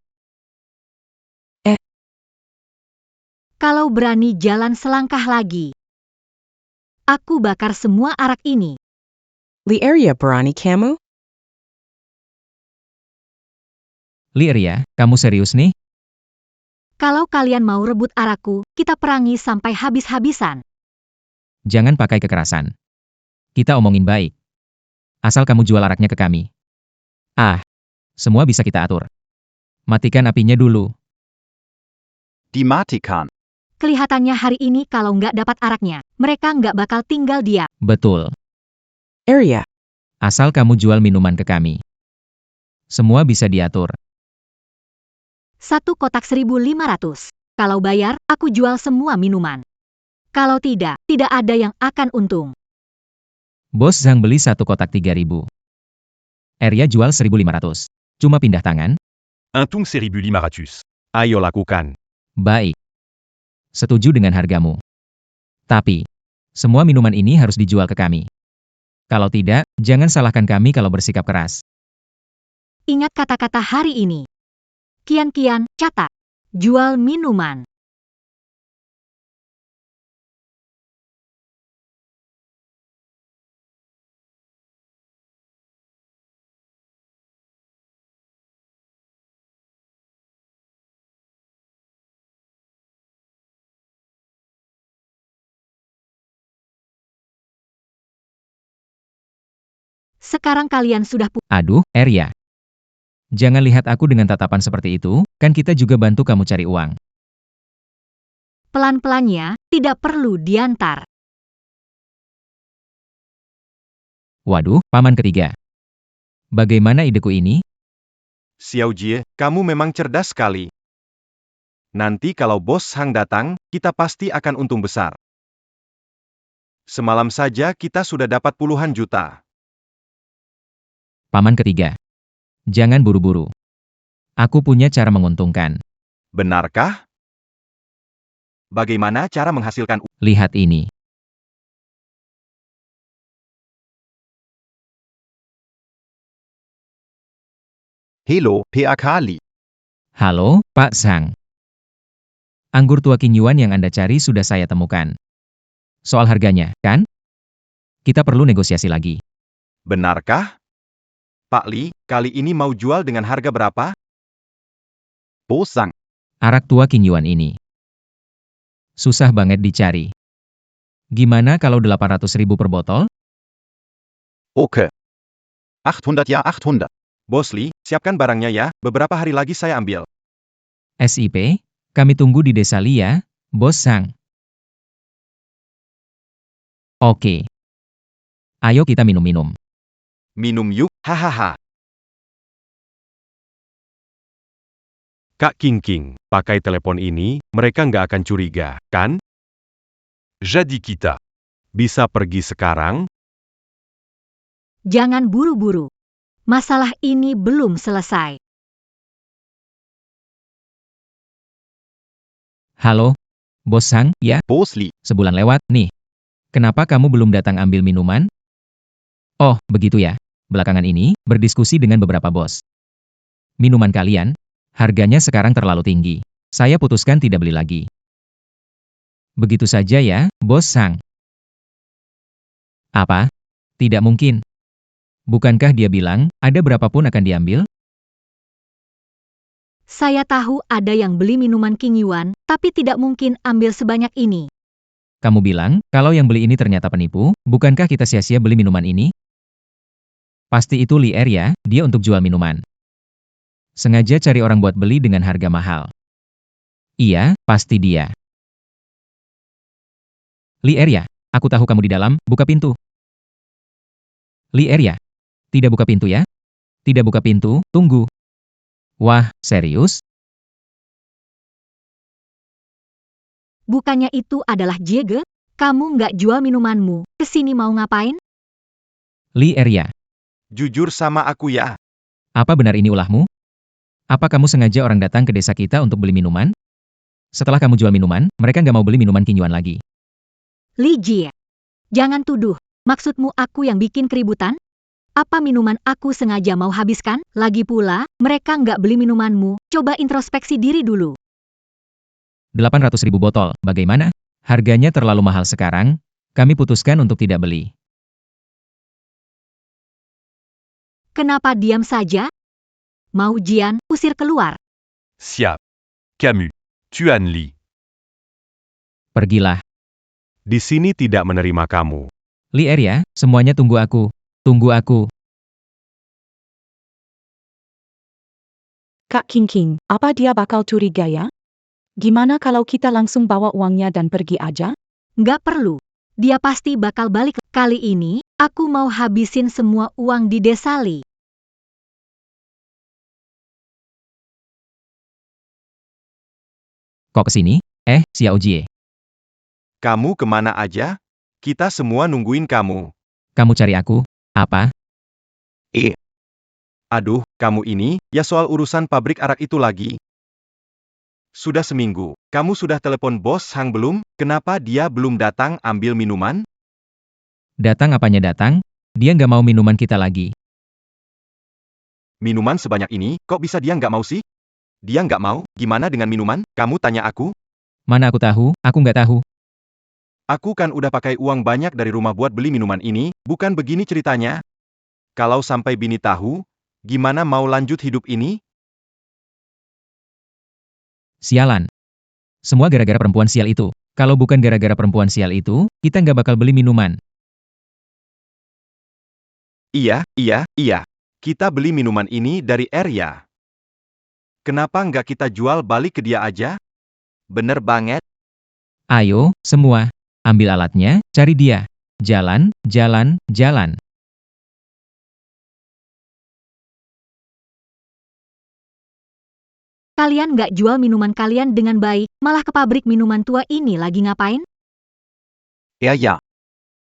Kalau berani jalan selangkah lagi, aku bakar semua arak ini. Li Erya berani kamu? Li Erya, kamu serius nih? Kalau kalian mau rebut arakku, kita perangi sampai habis-habisan. Jangan pakai kekerasan. Kita omongin baik. Asal kamu jual araknya ke kami. Semua bisa kita atur. Matikan apinya dulu. Dimatikan. Kelihatannya hari ini kalau nggak dapat araknya, mereka nggak bakal tinggal diam. Betul. Erya. Asal kamu jual minuman ke kami. Semua bisa diatur. 1 kotak 1.500. Kalau bayar, aku jual semua minuman. Kalau tidak, tidak ada yang akan untung. Bos Zhang beli 1 kotak 3.000. Erya jual 1.500. Cuma pindah tangan? Untung 1.500. Ayo lakukan. Baik. setuju dengan hargamu. Tapi, semua minuman ini harus dijual ke kami. Kalau tidak, jangan salahkan kami kalau bersikap keras. Ingat kata-kata hari ini. Kian-kian, catat. Jual minuman. Sekarang kalian sudah Aduh, Arya. Jangan lihat aku dengan tatapan seperti itu, kan kita juga bantu kamu cari uang. pelan-pelannya, tidak perlu diantar. Waduh, paman ketiga. Bagaimana ideku ini? Xiao Jie, kamu memang cerdas sekali. Nanti kalau Bos Hang datang, kita pasti akan untung besar. Semalam saja kita sudah dapat puluhan juta. Paman ketiga. Jangan buru-buru. Aku punya cara menguntungkan. Benarkah? Bagaimana cara menghasilkan uang? Lihat ini. Hello, PA Kali. Halo, Pak Sang. Anggur tua King Yuan yang Anda cari sudah saya temukan. Soal harganya, kan? Kita perlu negosiasi lagi. Benarkah? Pak Li, kali ini mau jual dengan harga berapa? Bos Sang. Arak tua King Yuan ini. Susah banget dicari. Gimana kalau 800.000 per botol? Oke. 800 ya 800. Bos Li, siapkan barangnya ya, beberapa hari lagi saya ambil. SIP, kami tunggu di desa Li ya, Bos Sang. Oke. Ayo kita minum-minum. Minum yuk, hahaha. Kak King King, pakai telepon ini, mereka nggak akan curiga, kan? Jadi kita. Bisa pergi sekarang? Jangan buru-buru. Masalah ini belum selesai. Halo, Bos Sang, ya? Bos Li. Sebulan lewat, nih. Kenapa kamu belum datang ambil minuman? Oh, begitu ya. Belakangan ini, berdiskusi dengan beberapa bos. Minuman kalian, harganya sekarang terlalu tinggi. Saya putuskan tidak beli lagi. Begitu saja ya, Bos Sang. Apa? Tidak mungkin. Bukankah dia bilang, ada berapapun akan diambil? Saya tahu ada yang beli minuman King Yuan, tapi tidak mungkin ambil sebanyak ini. Kamu bilang, kalau yang beli ini ternyata penipu, bukankah kita sia-sia beli minuman ini? Pasti itu Li Er ya, dia untuk jual minuman. Sengaja cari orang buat beli dengan harga mahal. Iya, pasti dia. Li Er ya, aku tahu kamu di dalam, buka pintu. Li Er ya, tidak buka pintu ya? Tidak buka pintu, tunggu. Wah, serius? Bukannya itu adalah Jege? Kamu nggak jual minumanmu, kesini mau ngapain? Li Er ya, Jujur sama aku ya. apa benar ini ulahmu? Apa kamu sengaja orang datang ke desa kita untuk beli minuman? Setelah kamu jual minuman, mereka nggak mau beli minuman King Yuan lagi. Li Jie. Jangan tuduh, maksudmu aku yang bikin keributan? Apa minuman aku sengaja mau habiskan? Lagi pula, mereka nggak beli minumanmu, coba introspeksi diri dulu. 800.000 botol, bagaimana? Harganya terlalu mahal sekarang, kami putuskan untuk tidak beli. Kenapa diam saja? Mau Jian, usir keluar. Siap. Camus. Tuan Li. Pergilah. Di sini tidak menerima kamu. Li Er ya, semuanya tunggu aku. Tunggu aku. Kak King King, apa dia bakal curiga ya? Gimana kalau kita langsung bawa uangnya dan pergi aja? Nggak perlu. Dia pasti bakal balik. Kali ini, aku mau habisin semua uang di desa Li. Kok kesini? Xiao Jie. Kamu kemana aja? Kita semua nungguin kamu. Kamu cari aku? Apa? Aduh, kamu ini, ya soal urusan pabrik arak itu lagi. Sudah seminggu. Kamu sudah telepon Bos Hang belum? Kenapa dia belum datang ambil minuman? Datang apanya datang? Dia nggak mau minuman kita lagi. Minuman sebanyak ini, kok bisa dia nggak mau sih? Dia nggak mau, gimana dengan minuman? Kamu tanya aku? Mana aku tahu, aku nggak tahu. Aku kan udah pakai uang banyak dari rumah buat beli minuman ini, bukan begini ceritanya. Kalau sampai bini tahu, gimana mau lanjut hidup ini? Sialan. Semua gara-gara perempuan sial itu. Kalau bukan gara-gara perempuan sial itu, kita nggak bakal beli minuman. Iya. Kita beli minuman ini dari Arya. Kenapa nggak kita jual balik ke dia aja? Bener banget. Ayo, semua. Ambil alatnya, cari dia. Jalan. Kalian nggak jual minuman kalian dengan baik, malah ke pabrik minuman tua ini lagi ngapain? Ja.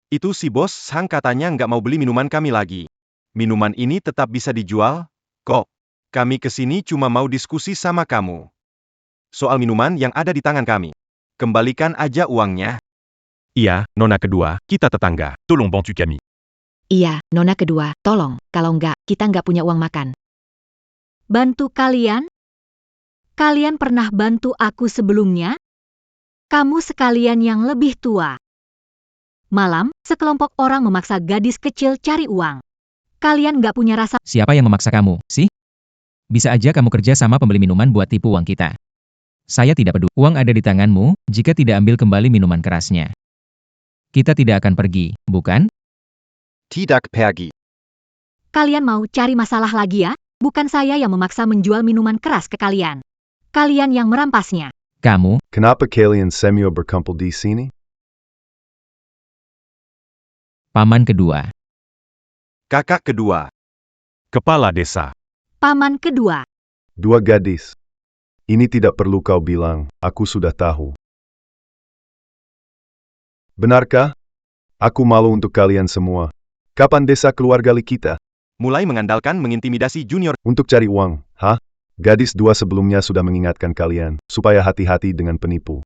Itu si Bos Hang katanya nggak mau beli minuman kami lagi. Minuman ini tetap bisa dijual, kok. Kami kesini cuma mau diskusi sama kamu. Soal minuman yang ada di tangan kami. Kembalikan aja uangnya. Iya, nona kedua, kita tetangga. Tolong bantu kami. Iya, nona kedua, tolong. Kalau nggak, kita nggak punya uang makan. Bantu kalian? Kalian pernah bantu aku sebelumnya? Kamu sekalian yang lebih tua. Malam, sekelompok orang memaksa gadis kecil cari uang. Kalian nggak punya rasa. Siapa yang memaksa kamu, sih? Bisa aja kamu kerja sama pembeli minuman buat tipu uang kita. Saya tidak peduli. Uang ada di tanganmu, jika tidak ambil kembali minuman kerasnya. Kita tidak akan pergi, bukan? Tidak pergi. Kalian mau cari masalah lagi ya? Bukan saya yang memaksa menjual minuman keras ke kalian. Kalian yang merampasnya. Kamu, Kenapa kalian semua berkumpul di sini? paman kedua. Kakak kedua. Kepala desa. Paman kedua. Dua gadis. Ini tidak perlu kau bilang, aku sudah tahu. Benarkah? Aku malu untuk kalian semua. Kapan desa keluarga kita? Mulai mengandalkan mengintimidasi junior. Untuk cari uang, hah? Gadis dua sebelumnya sudah mengingatkan kalian, supaya hati-hati dengan penipu.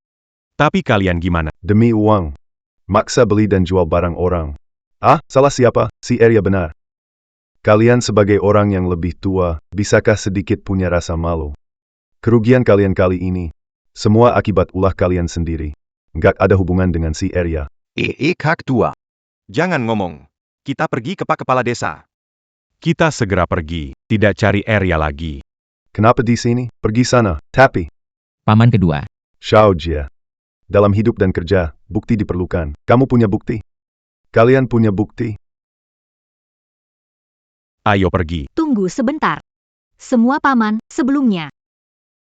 Tapi kalian gimana? Demi uang. Maksa beli dan jual barang orang. Ah, salah siapa? Si Arya benar. Kalian sebagai orang yang lebih tua, bisakah sedikit punya rasa malu? Kerugian kalian kali ini, semua akibat ulah kalian sendiri. Nggak ada hubungan dengan si Arya. Kak tua. Jangan ngomong. Kita pergi ke Pak Kepala Desa. Kita segera pergi, tidak cari Arya lagi. Kenapa di sini? Pergi sana. Tapi, Paman kedua. Xiao Jia. Dalam hidup dan kerja, bukti diperlukan. Kamu punya bukti? Kalian punya bukti? Ayo pergi. Tunggu sebentar. Semua paman, sebelumnya.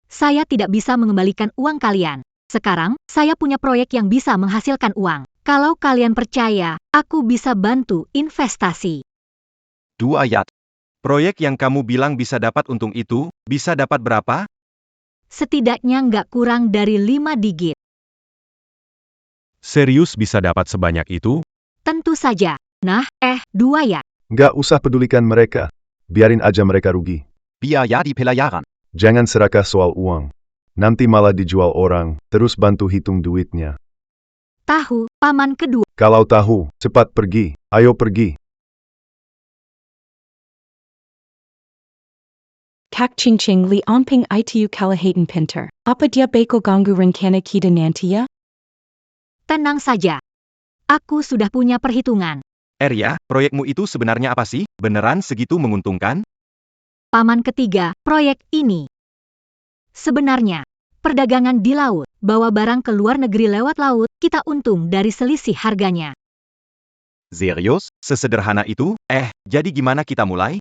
Saya tidak bisa mengembalikan uang kalian. Sekarang, saya punya proyek yang bisa menghasilkan uang. Kalau kalian percaya, aku bisa bantu investasi. Du ayat. Proyek yang kamu bilang bisa dapat untung itu, bisa dapat berapa? Setidaknya nggak kurang dari 5 digit. Serius bisa dapat sebanyak itu? Tentu saja. Nah, 2 ya. Nggak usah pedulikan mereka. Biarin aja mereka rugi. Biaya di pelayaran. Jangan serakah soal uang. Nanti malah dijual orang, terus bantu hitung duitnya. Tahu, paman kedua. Kalau tahu, cepat pergi. Ayo pergi. Kak Ching Ching Li Onping Itu Kalahaten Pinter. Apa dia beko ganggu rencana kita nanti ya? Tenang saja. Aku sudah punya perhitungan. Arya, proyekmu itu sebenarnya apa sih? Beneran segitu menguntungkan? Paman ketiga, proyek ini. Sebenarnya, perdagangan di laut, bawa barang ke luar negeri lewat laut, kita untung dari selisih harganya. Serius? Sesederhana itu? Jadi gimana kita mulai?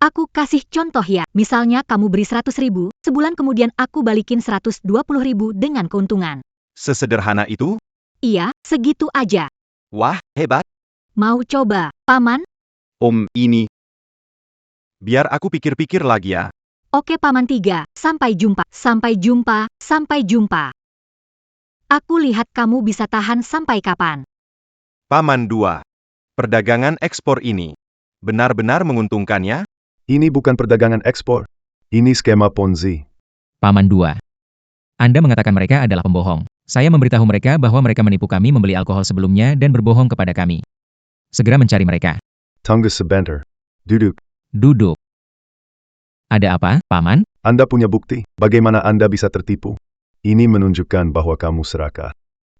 Aku kasih contoh ya, misalnya kamu beri 100.000, sebulan kemudian aku balikin 120.000 dengan keuntungan. Sesederhana itu? Iya, segitu aja. Wah, hebat. Mau coba, paman? Ini. Biar aku pikir-pikir lagi ya. Oke paman 3, sampai jumpa, sampai jumpa, sampai jumpa. Aku lihat kamu bisa tahan sampai kapan. Paman 2. Perdagangan ekspor ini benar-benar menguntungkannya? Ini bukan perdagangan ekspor. Ini skema Ponzi. Paman 2. Anda mengatakan mereka adalah pembohong. Saya memberitahu mereka bahwa mereka menipu kami membeli alkohol sebelumnya dan berbohong kepada kami. Segera mencari mereka. Tunggu sebentar. Duduk. Duduk. Ada apa, Paman? Anda punya bukti. Bagaimana Anda bisa tertipu? Ini menunjukkan bahwa kamu serakah.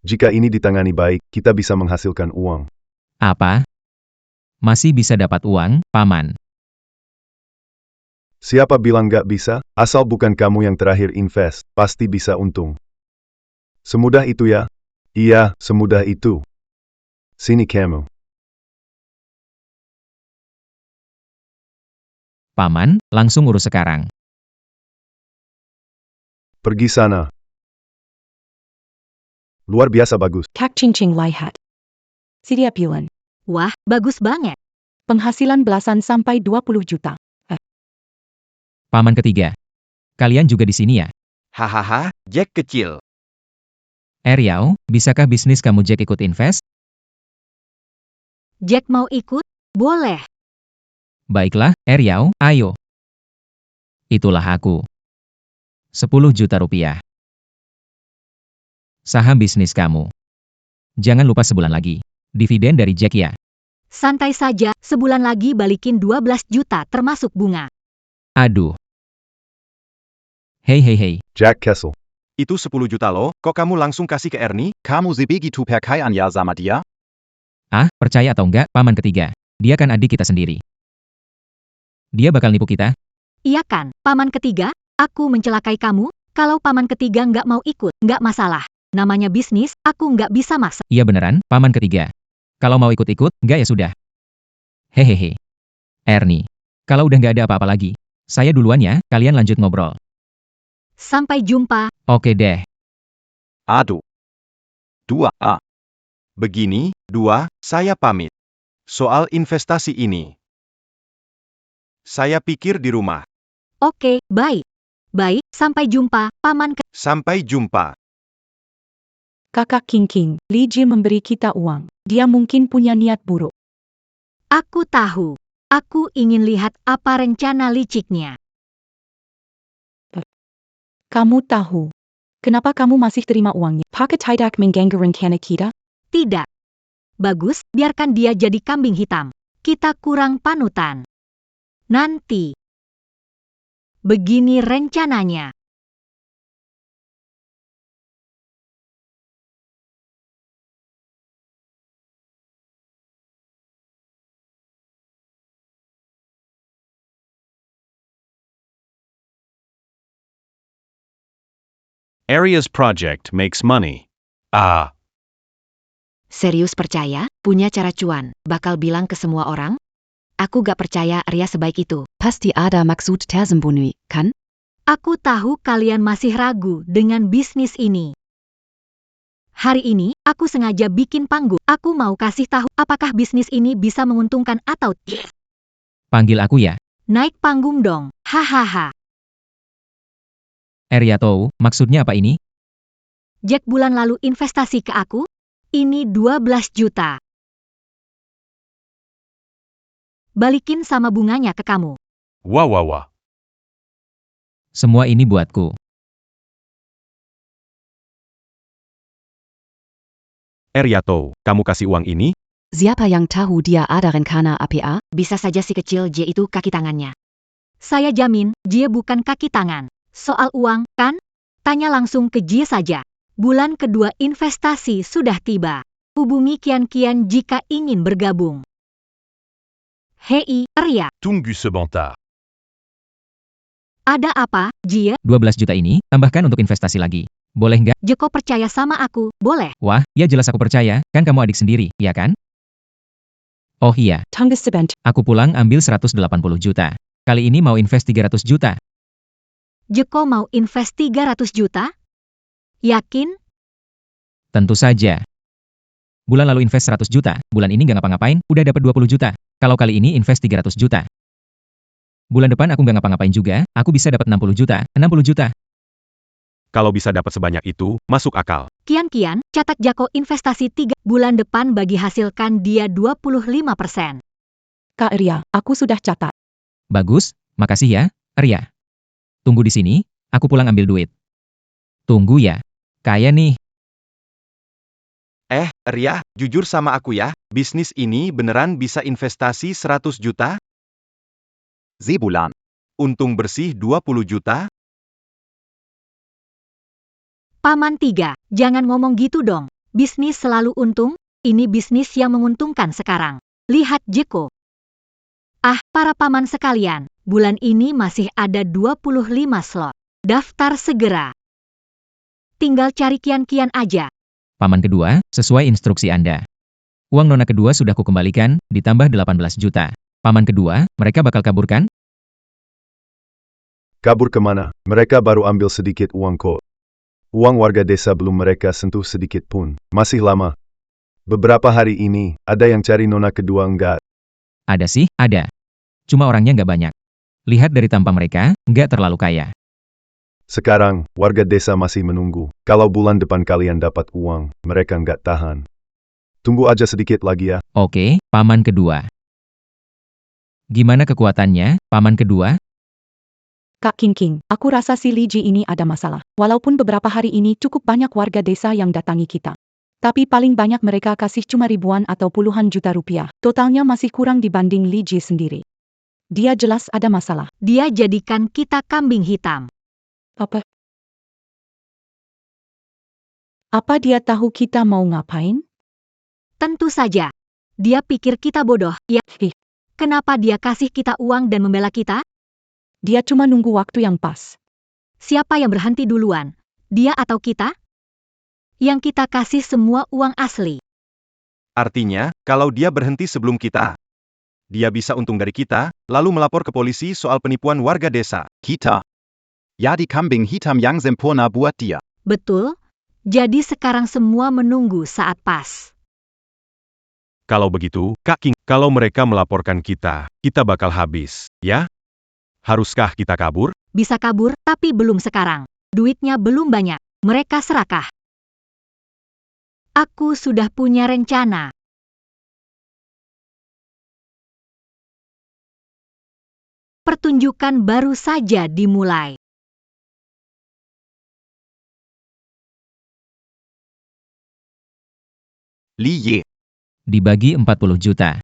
Jika ini ditangani baik, kita bisa menghasilkan uang. Apa? Masih bisa dapat uang, Paman. Siapa bilang nggak bisa? Asal bukan kamu yang terakhir invest, pasti bisa untung. Semudah itu ya? Iya, semudah itu. Sini kamu. Paman, langsung urus sekarang. Pergi sana. Luar biasa bagus. Kak cincin lihat. Siap Yuan. Wah, bagus banget. Penghasilan belasan sampai 20 juta. Paman ketiga. Kalian juga di sini ya? Hahaha, Jack kecil. Riau, bisakah bisnis kamu Jack ikut invest? Jack mau ikut? Boleh. Baiklah, Riau, ayo. Itulah aku. 10 juta rupiah. Saham bisnis kamu. Jangan lupa sebulan lagi. Dividen dari Jack ya. Santai saja, sebulan lagi balikin 12 juta termasuk bunga. Aduh. Hei. Jack Kessel. Itu 10 juta loh, kok kamu langsung kasih ke Ernie? Kamu begitu percaya sama dia? Ah, percaya atau enggak, Paman ketiga. Dia kan adik kita sendiri. Dia bakal nipu kita? Iya kan, paman ketiga? Aku mencelakai kamu? Kalau paman ketiga nggak mau ikut, nggak masalah. Namanya bisnis, aku nggak bisa maksa. Iya beneran, Paman ketiga. Kalau mau ikut-ikut, enggak ya sudah. Hehehe. Ernie. Kalau udah nggak ada apa-apa lagi. Saya duluan ya, kalian lanjut ngobrol. Sampai jumpa. Oke deh. Aduh. 2A. Begini, saya pamit. Soal investasi ini. Saya pikir di rumah. Oke, baik. Baik, sampai jumpa, paman Sampai jumpa. Kakak King, Li Jie memberi kita uang. Dia mungkin punya niat buruk. Aku tahu. Aku ingin lihat apa rencana liciknya. Kamu tahu. Kenapa kamu masih terima uangnya? Pakai tidak mengganggu rencana kita? Tidak. Bagus, biarkan dia jadi kambing hitam. Kita kurang panutan. Nanti. Begini rencananya. Area's project makes money. Ah, Serius percaya? Punya cara cuan? Bakal bilang ke semua orang? Aku gak percaya Arya sebaik itu. Pasti ada maksud tersembunyi, kan? Aku tahu kalian masih ragu dengan bisnis ini. Hari ini, aku sengaja bikin panggung. Aku mau kasih tahu apakah bisnis ini bisa menguntungkan atau tidak. Panggil aku ya. Naik panggung dong. Hahaha. Eriatou, maksudnya apa ini? Jack bulan lalu investasi ke aku. Ini 12 juta. Balikin sama bunganya ke kamu. wah. Semua ini buatku. Eriatou, kamu kasih uang ini? Siapa yang tahu dia ada rencana APA? Bisa saja si kecil J itu kaki tangannya. Saya jamin, Jie bukan kaki tangan. Soal uang, kan? Tanya langsung ke Jie saja. Bulan kedua investasi sudah tiba. Hubungi Kian jika ingin bergabung. Hei, Arya. Tunggu sebentar. Ada apa, Jie? 12 juta ini, tambahkan untuk investasi lagi. Boleh nggak? Jeko percaya sama aku, boleh? Wah, ya jelas aku percaya, kan kamu adik sendiri, ya kan? Oh iya, Tunggu sebentar. aku pulang ambil 180 juta. Kali ini mau invest 300 juta. Jeko mau invest 300 juta? Yakin? Tentu saja. Bulan lalu invest 100 juta, bulan ini nggak ngapa-ngapain, udah dapat 20 juta. Kalau kali ini invest 300 juta. Bulan depan aku nggak ngapa-ngapain juga, aku bisa dapat 60 juta, 60 juta. Kalau bisa dapat sebanyak itu, masuk akal. Kian, catat Jako investasi 3 bulan depan bagi hasilkan dia 25%. Kak Arya, aku sudah catat. Bagus, makasih ya, Arya. Tunggu di sini, aku pulang ambil duit. Tunggu ya. Kaya nih. Ria, jujur sama aku ya, bisnis ini beneran bisa investasi 100 juta? Sebulan. Untung bersih 20 juta? Paman 3, jangan ngomong gitu dong. Bisnis selalu untung, ini bisnis yang menguntungkan sekarang. Lihat Jeko. Para paman sekalian, bulan ini masih ada 25 slot. Daftar segera. Tinggal cari kian-kian aja. Paman kedua, sesuai instruksi Anda. Uang nona kedua sudah kukembalikan, ditambah 18 juta. Paman kedua, mereka bakal kabur kan? Kabur kemana? Mereka baru ambil sedikit uang kok. Uang warga desa belum mereka sentuh sedikit pun. Masih lama. Beberapa hari ini, ada yang cari nona kedua enggak? Ada sih, ada. Cuma orangnya nggak banyak. Lihat dari tampang mereka, nggak terlalu kaya. Sekarang, warga desa masih menunggu. Kalau bulan depan kalian dapat uang, mereka nggak tahan. Tunggu aja sedikit lagi ya. Oke, paman kedua. Gimana kekuatannya, paman kedua? Kak King, aku rasa si Li Ji ini ada masalah. Walaupun beberapa hari ini cukup banyak warga desa yang datangi kita. Tapi paling banyak mereka kasih cuma ribuan atau puluhan juta rupiah. Totalnya masih kurang dibanding Li Ji sendiri. Dia jelas ada masalah. Dia jadikan kita kambing hitam. Apa dia tahu kita mau ngapain? Tentu saja. Dia pikir kita bodoh, ya. Kenapa dia kasih kita uang dan membela kita? Dia cuma nunggu waktu yang pas. Siapa yang berhenti duluan? Dia atau kita? Yang kita kasih semua uang asli. Artinya, kalau dia berhenti sebelum kita, dia bisa untung dari kita, lalu melapor ke polisi soal penipuan warga desa. Kita. Ya di kambing hitam yang sempurna buat dia. Betul. Jadi sekarang semua menunggu saat pas. Kalau begitu, Kak King, kalau mereka melaporkan kita bakal habis, ya? Haruskah kita kabur? Bisa kabur, tapi belum sekarang. Duitnya belum banyak. Mereka serakah. Aku sudah punya rencana. Pertunjukan baru saja dimulai. Li Ye. Dibagi 40 juta.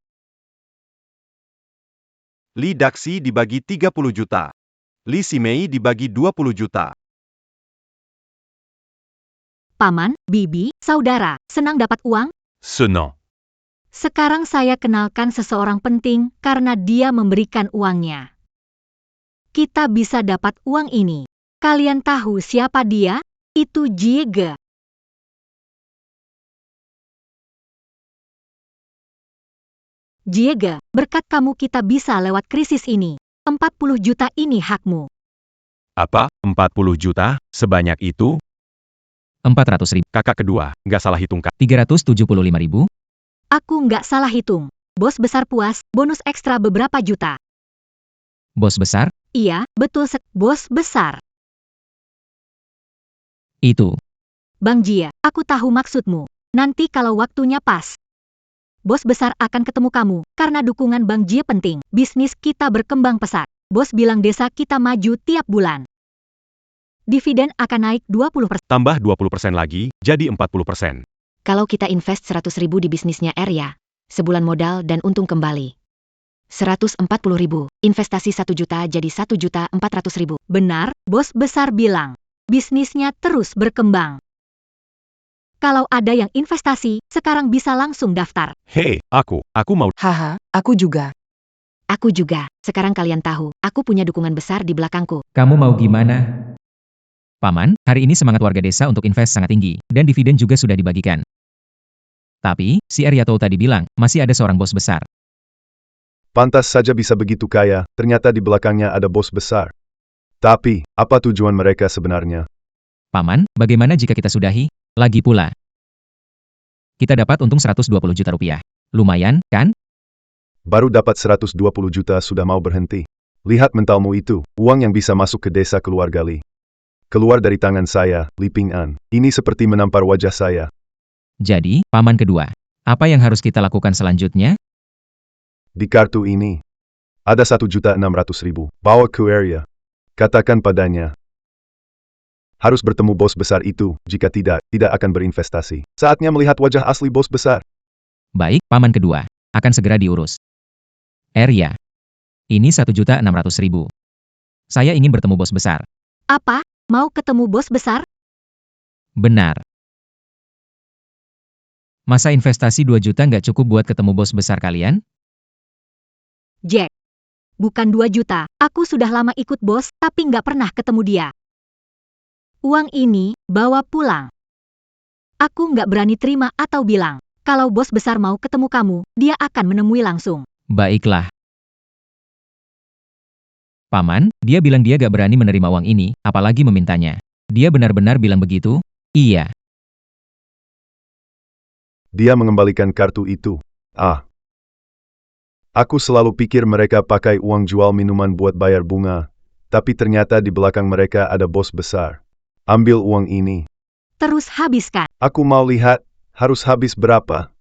Li Daxi dibagi 30 juta. Li Simei dibagi 20 juta. Paman, bibi, saudara, senang dapat uang? Senang. Sekarang saya kenalkan seseorang penting karena dia memberikan uangnya. Kita bisa dapat uang ini. Kalian tahu siapa dia? Itu Jiege. Jiege, berkat kamu kita bisa lewat krisis ini. 40 juta ini hakmu. Apa? 40 juta? Sebanyak itu? 400 ribu. Kakak kedua, nggak salah hitung Kak. 375 ribu. Aku nggak salah hitung. Bos besar puas, bonus ekstra beberapa juta. Bos besar? Iya, betul bos besar. Itu. Bang Jie, aku tahu maksudmu. Nanti kalau waktunya pas, bos besar akan ketemu kamu, karena dukungan Bang Jie penting. Bisnis kita berkembang pesat. Bos bilang desa kita maju tiap bulan. Dividen akan naik 20%. Tambah 20% lagi, jadi 40%. Kalau kita invest 100 ribu di bisnisnya Ria, sebulan modal dan untung kembali. 140 ribu, investasi 1 juta jadi 1.400.000. Benar, bos besar bilang. Bisnisnya terus berkembang. Kalau ada yang investasi, sekarang bisa langsung daftar. Hei, aku mau. Haha, aku juga. Aku juga, sekarang kalian tahu, aku punya dukungan besar di belakangku. Kamu mau gimana? Paman, hari ini semangat warga desa untuk invest sangat tinggi, dan dividen juga sudah dibagikan. Tapi, si Ariato tadi bilang, masih ada seorang bos besar. Pantas saja bisa begitu kaya, ternyata di belakangnya ada bos besar. Tapi, apa tujuan mereka sebenarnya? Paman, bagaimana jika kita sudahi? Lagi pula, kita dapat untung 120 juta rupiah. Lumayan, kan? Baru dapat 120 juta sudah mau berhenti. Lihat mentalmu itu, uang yang bisa masuk ke desa keluarga Li. Keluar dari tangan saya, Li Ping An. Ini seperti menampar wajah saya. Jadi, paman kedua, apa yang harus kita lakukan selanjutnya? Di kartu ini, ada 1.600.000. Bawa ke area. Katakan padanya, Harus bertemu bos besar itu, jika tidak akan berinvestasi. Saatnya melihat wajah asli bos besar. Baik, paman kedua. Akan segera diurus. Ya. Ini 1.600.000. Saya ingin bertemu bos besar. Apa? Mau ketemu bos besar? Benar. Masa investasi 2 juta nggak cukup buat ketemu bos besar kalian? Jack. Bukan 2 juta, aku sudah lama ikut bos, tapi nggak pernah ketemu dia. Uang ini, bawa pulang. Aku nggak berani terima atau bilang, kalau bos besar mau ketemu kamu, dia akan menemui langsung. Baiklah. Paman, dia bilang dia gak berani menerima uang ini, apalagi memintanya. Dia benar-benar bilang begitu? Iya. Dia mengembalikan kartu itu. Aku selalu pikir mereka pakai uang jual minuman buat bayar bunga, tapi ternyata di belakang mereka ada bos besar. Ambil uang ini. Terus habiskan. Aku mau lihat, harus habis berapa.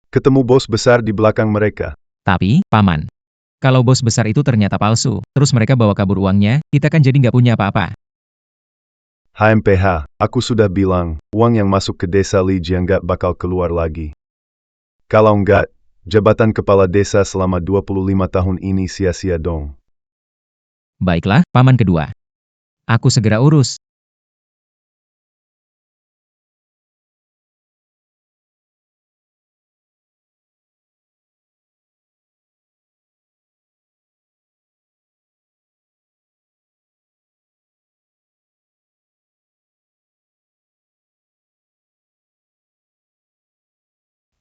Ketemu bos besar di belakang mereka. Tapi, Paman, kalau bos besar itu ternyata palsu, terus mereka bawa kabur uangnya, kita kan jadi nggak punya apa-apa. HMPH, aku sudah bilang, uang yang masuk ke desa Lijiang nggak bakal keluar lagi. Kalau nggak, jabatan kepala desa selama 25 tahun ini sia-sia dong. Baiklah, Paman kedua. Aku segera urus.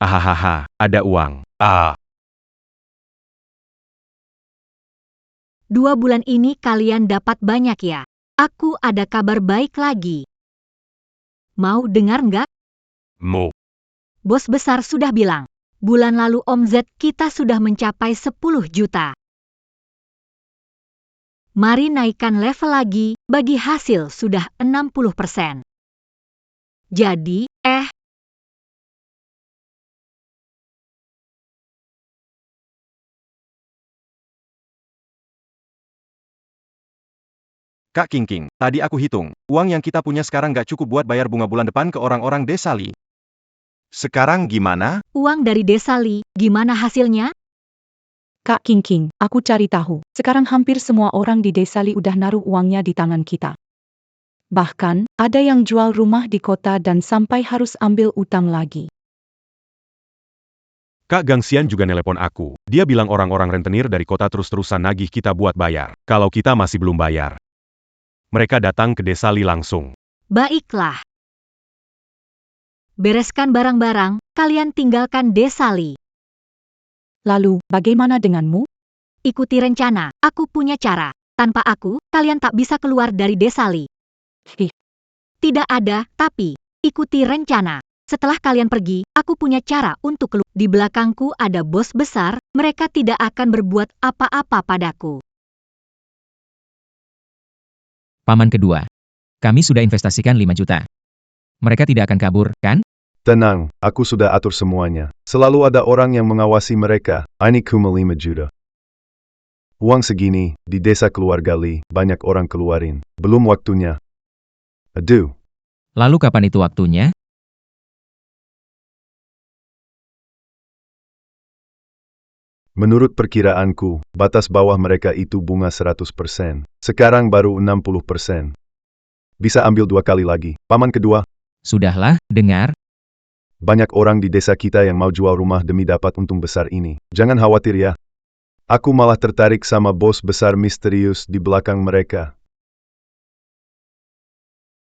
Ahahaha, ada uang. 2 bulan ini kalian dapat banyak ya. Aku ada kabar baik lagi. Mau dengar nggak? Mau. Bos besar sudah bilang, bulan lalu omzet kita sudah mencapai 10 juta. Mari naikkan level lagi, bagi hasil sudah 60%. Jadi, Kak Kingking, tadi aku hitung, uang yang kita punya sekarang nggak cukup buat bayar bunga bulan depan ke orang-orang desa Li. Sekarang gimana? uang dari desa Li, gimana hasilnya? Kak Kingking, aku cari tahu. Sekarang hampir semua orang di desa Li udah naruh uangnya di tangan kita. Bahkan, ada yang jual rumah di kota dan sampai harus ambil utang lagi. Kak Gangxian juga nelepon aku. Dia bilang orang-orang rentenir dari kota terus-terusan nagih kita buat bayar. Kalau kita masih belum bayar. Mereka datang ke desa Li langsung. Baiklah. Bereskan barang-barang, kalian tinggalkan desa Li. Lalu, bagaimana denganmu? Ikuti rencana, aku punya cara. Tanpa aku, kalian tak bisa keluar dari desa Li. Tidak ada, tapi, ikuti rencana. Setelah kalian pergi, aku punya cara untuk keluar. Di belakangku ada bos besar, mereka tidak akan berbuat apa-apa padaku. Paman kedua. Kami sudah investasikan 5 juta. Mereka tidak akan kabur, kan? Tenang, aku sudah atur semuanya. Selalu ada orang yang mengawasi mereka. Ini cuma 5 juta. Uang segini, di desa keluarga Li, banyak orang keluarin. Belum waktunya. Aduh. Lalu kapan itu waktunya? Menurut perkiraanku, batas bawah mereka itu bunga 100%. Sekarang baru 60%. Bisa ambil 2 kali lagi. Paman kedua. Sudahlah, dengar. Banyak orang di desa kita yang mau jual rumah demi dapat untung besar ini. Jangan khawatir ya. Aku malah tertarik sama bos besar misterius di belakang mereka.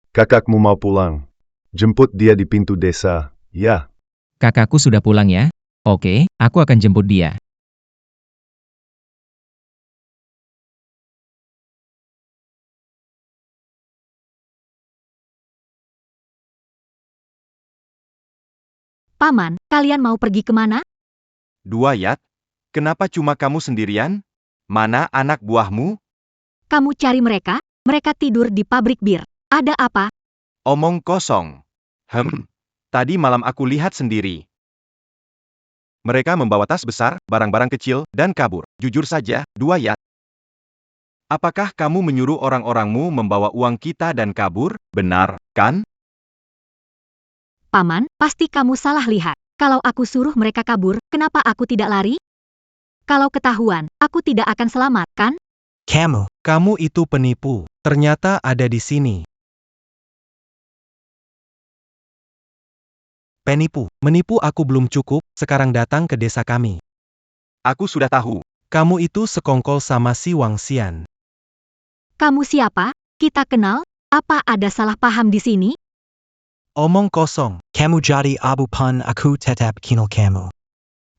Kakakmu mau pulang. Jemput dia di pintu desa, ya. Kakakku sudah pulang ya? Oke, aku akan jemput dia. Paman, kalian mau pergi kemana? 2 Yat? Kenapa cuma kamu sendirian? Mana anak buahmu? Kamu cari mereka tidur di pabrik bir. Ada apa? Omong kosong. Tadi malam aku lihat sendiri. Mereka membawa tas besar, barang-barang kecil, dan kabur. Jujur saja, 2 Yat. Apakah kamu menyuruh orang-orangmu membawa uang kita dan kabur, benar, kan? Paman, pasti kamu salah lihat. Kalau aku suruh mereka kabur, kenapa aku tidak lari? Kalau ketahuan, aku tidak akan selamat, kan? Kamu. Kamu itu penipu. Ternyata ada di sini. Penipu. Menipu aku belum cukup, sekarang datang ke desa kami. Aku sudah tahu. Kamu itu sekongkol sama si Wang Xian. Kamu siapa? Kita kenal? Apa ada salah paham di sini? Omong kosong. Kamu jadi abu pun aku tetap kenal kamu.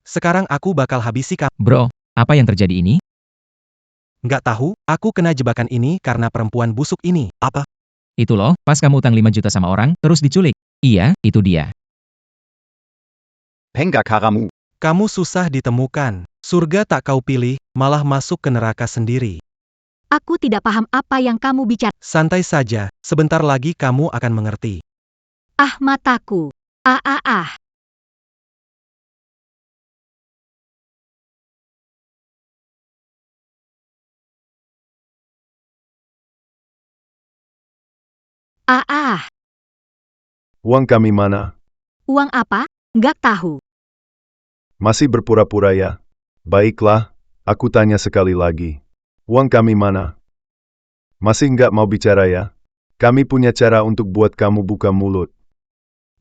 Sekarang aku bakal habisi kamu. Bro, apa yang terjadi ini? Nggak tahu, aku kena jebakan ini karena perempuan busuk ini. Apa? Itu loh, pas kamu utang 5 juta sama orang, terus diculik. Iya, itu dia. Penga karamu. Kamu susah ditemukan. Surga tak kau pilih, malah masuk ke neraka sendiri. Aku tidak paham apa yang kamu bicara. Santai saja, sebentar lagi kamu akan mengerti. Ah, mataku. Ah. Ah. Uang kami mana? Uang apa? Nggak tahu. Masih berpura-pura ya? Baiklah, aku tanya sekali lagi. Uang kami mana? Masih nggak mau bicara ya? Kami punya cara untuk buat kamu buka mulut.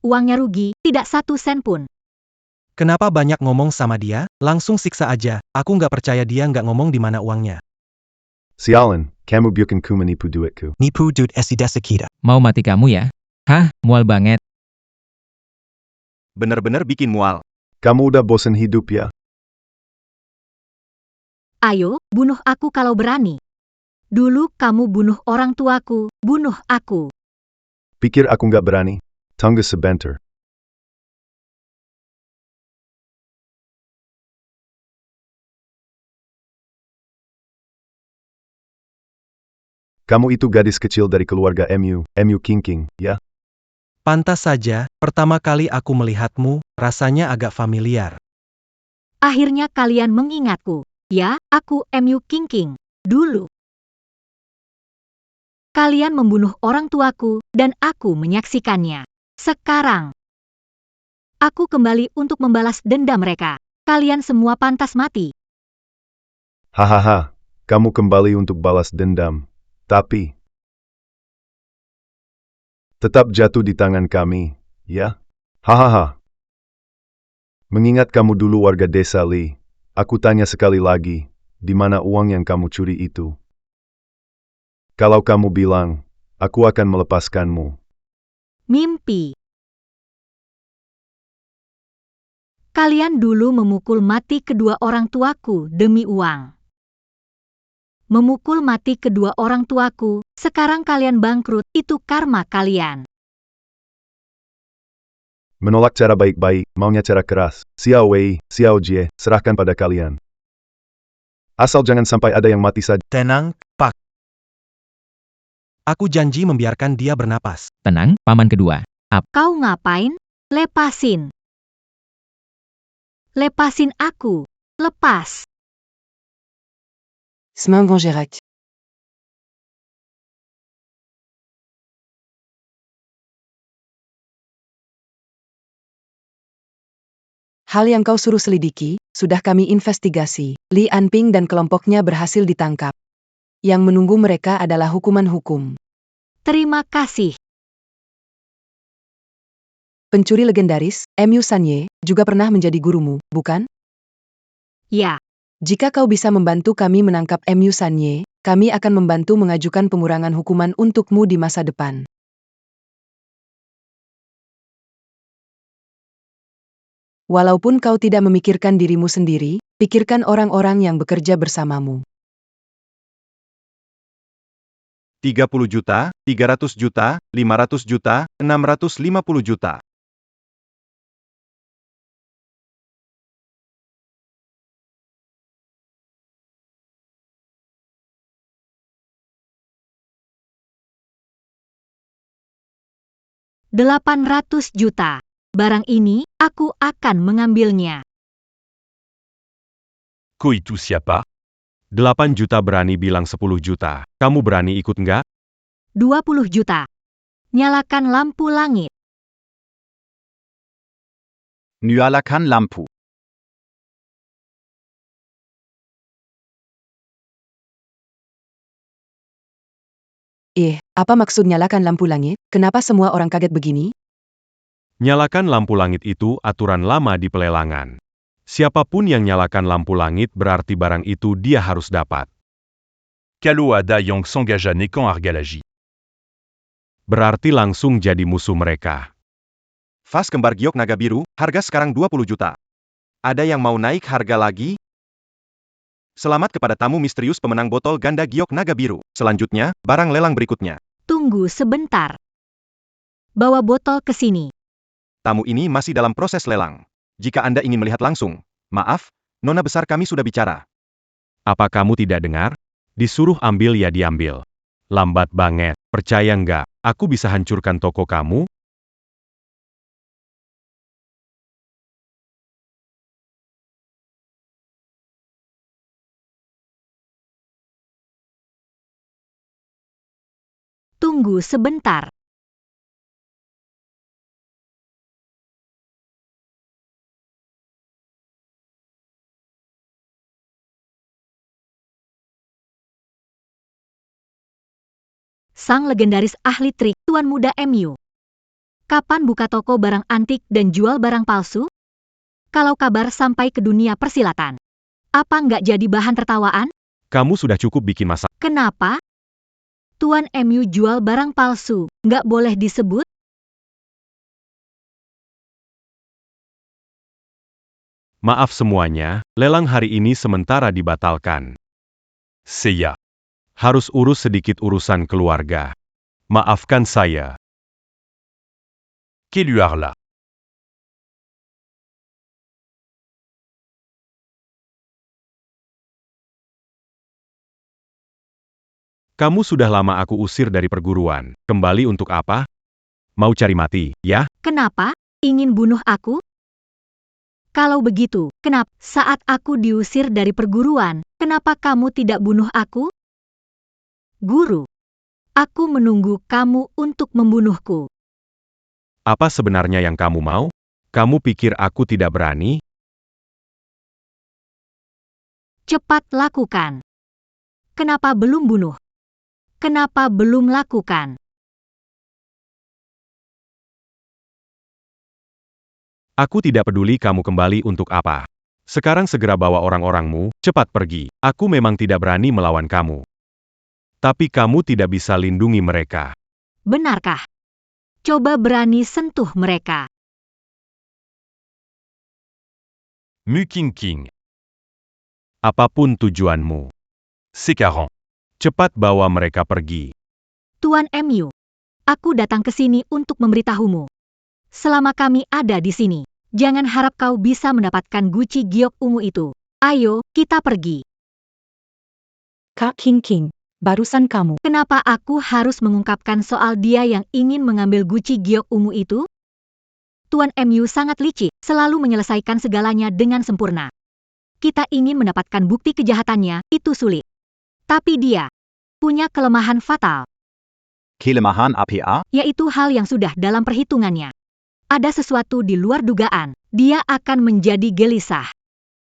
Uangnya rugi, tidak 1 sen pun. Kenapa banyak ngomong sama dia? Langsung siksa aja. Aku nggak percaya dia nggak ngomong di mana uangnya. Sialan, kamu biarkan ku menipu duitku. Nipu dud esi desa kita. Mau mati kamu ya? Hah, mual banget. Bener-bener bikin mual. Kamu udah bosen hidup ya? Ayo, bunuh aku kalau berani. Dulu kamu bunuh orang tuaku, bunuh aku. Pikir aku nggak berani? Tunggu sebentar. Kamu itu gadis kecil dari keluarga MU King, ya? Pantas saja, pertama kali aku melihatmu, rasanya agak familiar. Akhirnya kalian mengingatku. Ya, aku MU King. Dulu. Kalian membunuh orang tuaku, dan aku menyaksikannya. Sekarang, aku kembali untuk membalas dendam mereka. Kalian semua pantas mati. Hahaha, kamu kembali untuk balas dendam. Tapi, tetap jatuh di tangan kami, ya? Hahaha. Mengingat kamu dulu warga desa Li, aku tanya sekali lagi, di mana uang yang kamu curi itu? Kalau kamu bilang, aku akan melepaskanmu. Mimpi. Kalian dulu memukul mati kedua orang tuaku demi uang. Memukul mati kedua orang tuaku, sekarang kalian bangkrut, itu karma kalian. Menolak cara baik-baik, maunya cara keras. Xiao Wei, Xiao Jie, serahkan pada kalian. Asal jangan sampai ada yang mati saja. Tenang, Pak. Aku janji membiarkan dia bernapas. Tenang, paman kedua. Kau ngapain? Lepasin. Lepasin aku. Lepas. Semain Gerac. Hal yang kau suruh selidiki, sudah kami investigasi. Li Anping dan kelompoknya berhasil ditangkap. Yang menunggu mereka adalah hukuman hukum. Terima kasih. Pencuri legendaris, MU Sanye, juga pernah menjadi gurumu, bukan? Ya. Jika kau bisa membantu kami menangkap MU Sanye, kami akan membantu mengajukan pengurangan hukuman untukmu di masa depan. Walaupun kau tidak memikirkan dirimu sendiri, pikirkan orang-orang yang bekerja bersamamu. 30 juta, 300 juta, 500 juta, 650 juta. $800 juta. Barang ini, aku akan mengambilnya. Koitu siapa? 8 juta berani bilang 10 juta. Kamu berani ikut nggak? 20 juta. Nyalakan lampu langit. Nyalakan lampu. Apa maksud nyalakan lampu langit? Kenapa semua orang kaget begini? Nyalakan lampu langit itu aturan lama di pelelangan. Siapapun yang nyalakan lampu langit berarti barang itu dia harus dapat. Kalo Ada Yang s'engagea Nekan Argalagi. Berarti langsung jadi musuh mereka. Vas kembar giok naga biru, harga sekarang 20 juta. Ada yang mau naik harga lagi? Selamat kepada tamu misterius pemenang botol ganda giok naga biru. Selanjutnya, barang lelang berikutnya. Tunggu sebentar. Bawa botol ke sini. Tamu ini masih dalam proses lelang. Jika Anda ingin melihat langsung, maaf, nona besar kami sudah bicara. Apa kamu tidak dengar? Disuruh ambil ya diambil. Lambat banget, percaya nggak? Aku bisa hancurkan toko kamu? Tunggu sebentar. Sang legendaris ahli trik, Tuan Muda MU. Kapan buka toko barang antik dan jual barang palsu? Kalau kabar sampai ke dunia persilatan, apa nggak jadi bahan tertawaan? Kamu sudah cukup bikin masalah. Kenapa? Tuan MU jual barang palsu, nggak boleh disebut? Maaf semuanya, lelang hari ini sementara dibatalkan. Seiya. Harus urus sedikit urusan keluarga. Maafkan saya. Keluarlah. Kamu sudah lama aku usir dari perguruan. Kembali untuk apa? Mau cari mati, ya? Kenapa? Ingin bunuh aku? Kalau begitu, kenapa saat aku diusir dari perguruan, kenapa kamu tidak bunuh aku? Guru, aku menunggu kamu untuk membunuhku. Apa sebenarnya yang kamu mau? Kamu pikir aku tidak berani? Cepat lakukan. Kenapa belum bunuh? Kenapa belum lakukan? Aku tidak peduli kamu kembali untuk apa. Sekarang segera bawa orang-orangmu, cepat pergi. Aku memang tidak berani melawan kamu. Tapi kamu tidak bisa lindungi mereka. Benarkah? Coba berani sentuh mereka. Muking King. Apapun tujuanmu. Sekarang. Cepat bawa mereka pergi. Tuan MU, aku datang ke sini untuk memberitahumu. Selama kami ada di sini, jangan harap kau bisa mendapatkan guci giok ungu itu. Ayo, kita pergi. Kak King, barusan kamu. Kenapa aku harus mengungkapkan soal dia yang ingin mengambil guci giok ungu itu? Tuan MU sangat licik, selalu menyelesaikan segalanya dengan sempurna. Kita ingin mendapatkan bukti kejahatannya, itu sulit. Tapi dia punya kelemahan fatal, Kelemahan APA? yaitu hal yang sudah dalam perhitungannya. Ada sesuatu di luar dugaan, dia akan menjadi gelisah.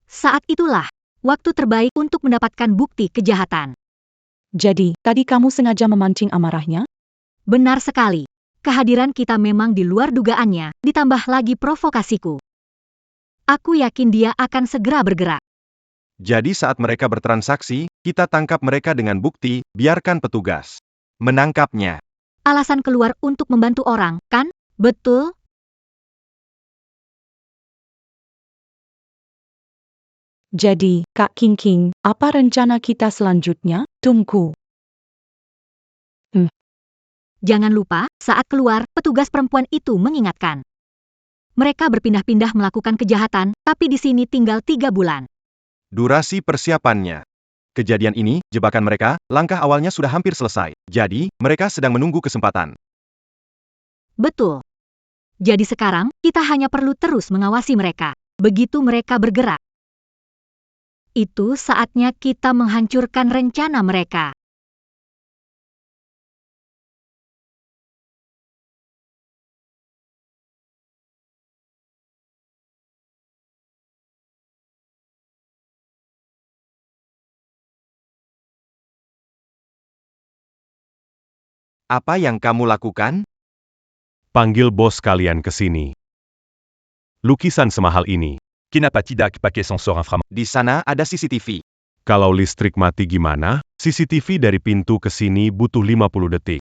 Saat itulah waktu terbaik untuk mendapatkan bukti kejahatan. Jadi, tadi kamu sengaja memancing amarahnya? Benar sekali. Kehadiran kita memang di luar dugaannya, ditambah lagi provokasiku. Aku yakin dia akan segera bergerak. Jadi saat mereka bertransaksi, kita tangkap mereka dengan bukti, biarkan petugas menangkapnya. Alasan keluar untuk membantu orang, kan? Betul? Jadi, Kak King, apa rencana kita selanjutnya? Tunggu. Jangan lupa, saat keluar, petugas perempuan itu mengingatkan. Mereka berpindah-pindah melakukan kejahatan, tapi di sini tinggal 3 bulan. Durasi persiapannya. Kejadian ini, jebakan mereka, langkah awalnya sudah hampir selesai. Jadi, mereka sedang menunggu kesempatan. Betul. Jadi sekarang, kita hanya perlu terus mengawasi mereka. Begitu mereka bergerak, Itu saatnya kita menghancurkan rencana mereka. Apa yang kamu lakukan? Panggil bos kalian ke sini. Lukisan semahal ini. Kenapa tidak pakai sensor inframerah? Di sana ada CCTV. Kalau listrik mati gimana? CCTV dari pintu ke sini butuh 50 detik.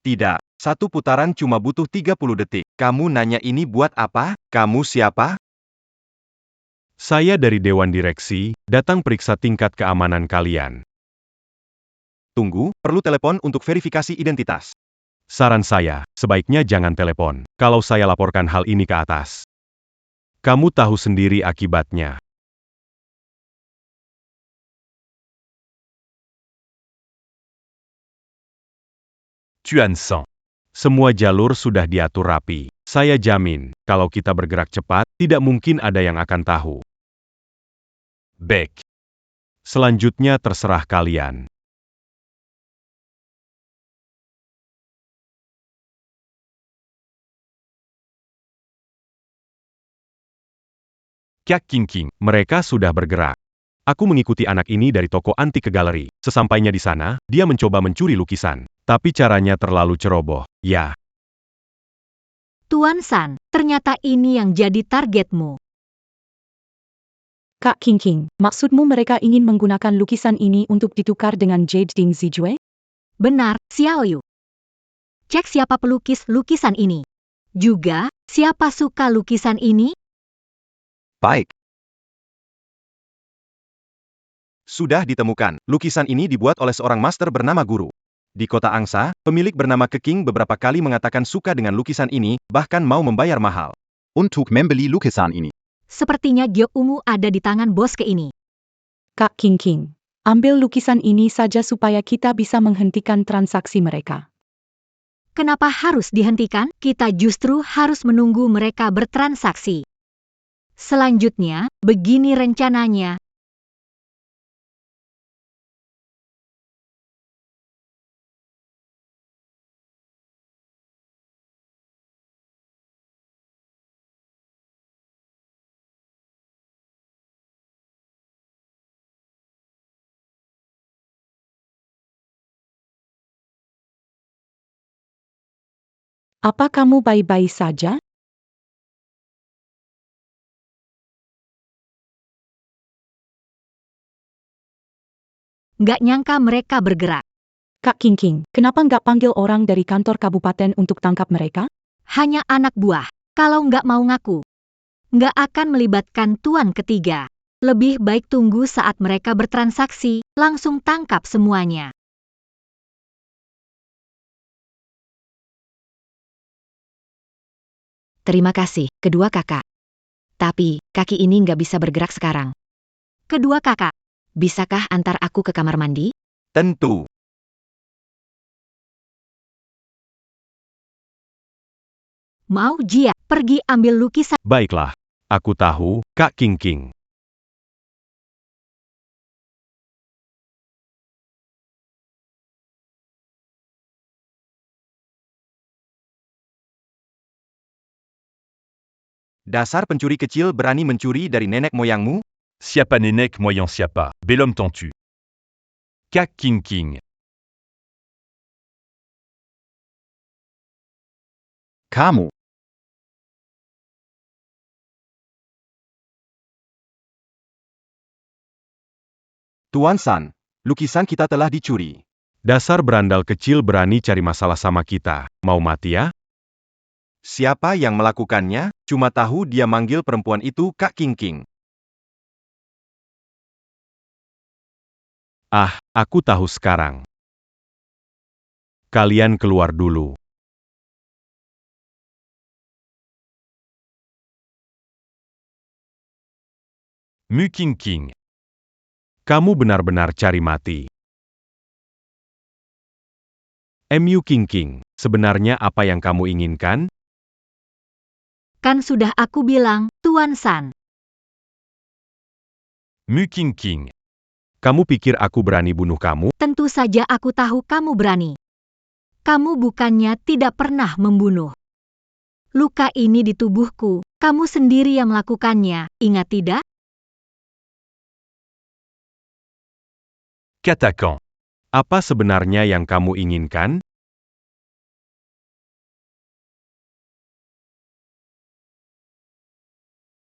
Tidak, satu putaran cuma butuh 30 detik. Kamu nanya ini buat apa? Kamu siapa? Saya dari Dewan Direksi, datang periksa tingkat keamanan kalian. Tunggu, perlu telepon untuk verifikasi identitas. Saran saya, sebaiknya jangan telepon, kalau saya laporkan hal ini ke atas. Kamu tahu sendiri akibatnya. Tuan Song. Semua jalur sudah diatur rapi. Saya jamin, kalau kita bergerak cepat, tidak mungkin ada yang akan tahu. Baik. Selanjutnya terserah kalian. Kyak King King, mereka sudah bergerak. Aku mengikuti anak ini dari toko antik ke galeri. Sesampainya di sana, dia mencoba mencuri lukisan. Tapi caranya terlalu ceroboh, ya. Tuan San, ternyata ini yang jadi targetmu. Kak King King, maksudmu mereka ingin menggunakan lukisan ini untuk ditukar dengan Jade Ding Zijue? Benar, Xiao Yu. Cek siapa pelukis lukisan ini. Juga, siapa suka lukisan ini? Baik. Sudah ditemukan, lukisan ini dibuat oleh seorang master bernama Guru. Di kota Angsa, pemilik bernama Keking beberapa kali mengatakan suka dengan lukisan ini, bahkan mau membayar mahal. Untuk membeli lukisan ini. Sepertinya giok ungu ada di tangan bos ke ini. Kak King King, ambil lukisan ini saja supaya kita bisa menghentikan transaksi mereka. Kenapa harus dihentikan? Kita justru harus menunggu mereka bertransaksi. Selanjutnya, begini rencananya. Apa kamu baik-baik saja? Nggak nyangka mereka bergerak. Kak King King, kenapa nggak panggil orang dari kantor kabupaten untuk tangkap mereka? Hanya anak buah. Kalau nggak mau ngaku, nggak akan melibatkan tuan ketiga. Lebih baik tunggu saat mereka bertransaksi, langsung tangkap semuanya. Terima kasih, kedua kakak. Tapi, kaki ini nggak bisa bergerak sekarang. Kedua kakak, Bisakah antar aku ke kamar mandi? Tentu. mau Jia, pergi ambil lukisan. Baiklah, aku tahu, Kak King King. Dasar pencuri kecil berani mencuri dari nenek moyangmu? Siapa nenek moyang siapa? Belum tentu. Kak King King. Kamu. Tuan San, lukisan kita telah dicuri. Dasar berandal kecil berani cari masalah sama kita. Mau mati ya? Siapa yang melakukannya? Cuma tahu dia manggil perempuan itu Kak King King. Ah, aku tahu sekarang. Kalian keluar dulu. Mu King King. Kamu benar-benar cari mati. Mu King King, sebenarnya apa yang kamu inginkan? Kan sudah aku bilang, Tuan San. Mu King King. Kamu pikir aku berani bunuh kamu? Tentu saja aku tahu kamu berani. Kamu bukannya tidak pernah membunuh. Luka ini di tubuhku, kamu sendiri yang melakukannya, ingat tidak? Katakan. Apa sebenarnya yang kamu inginkan?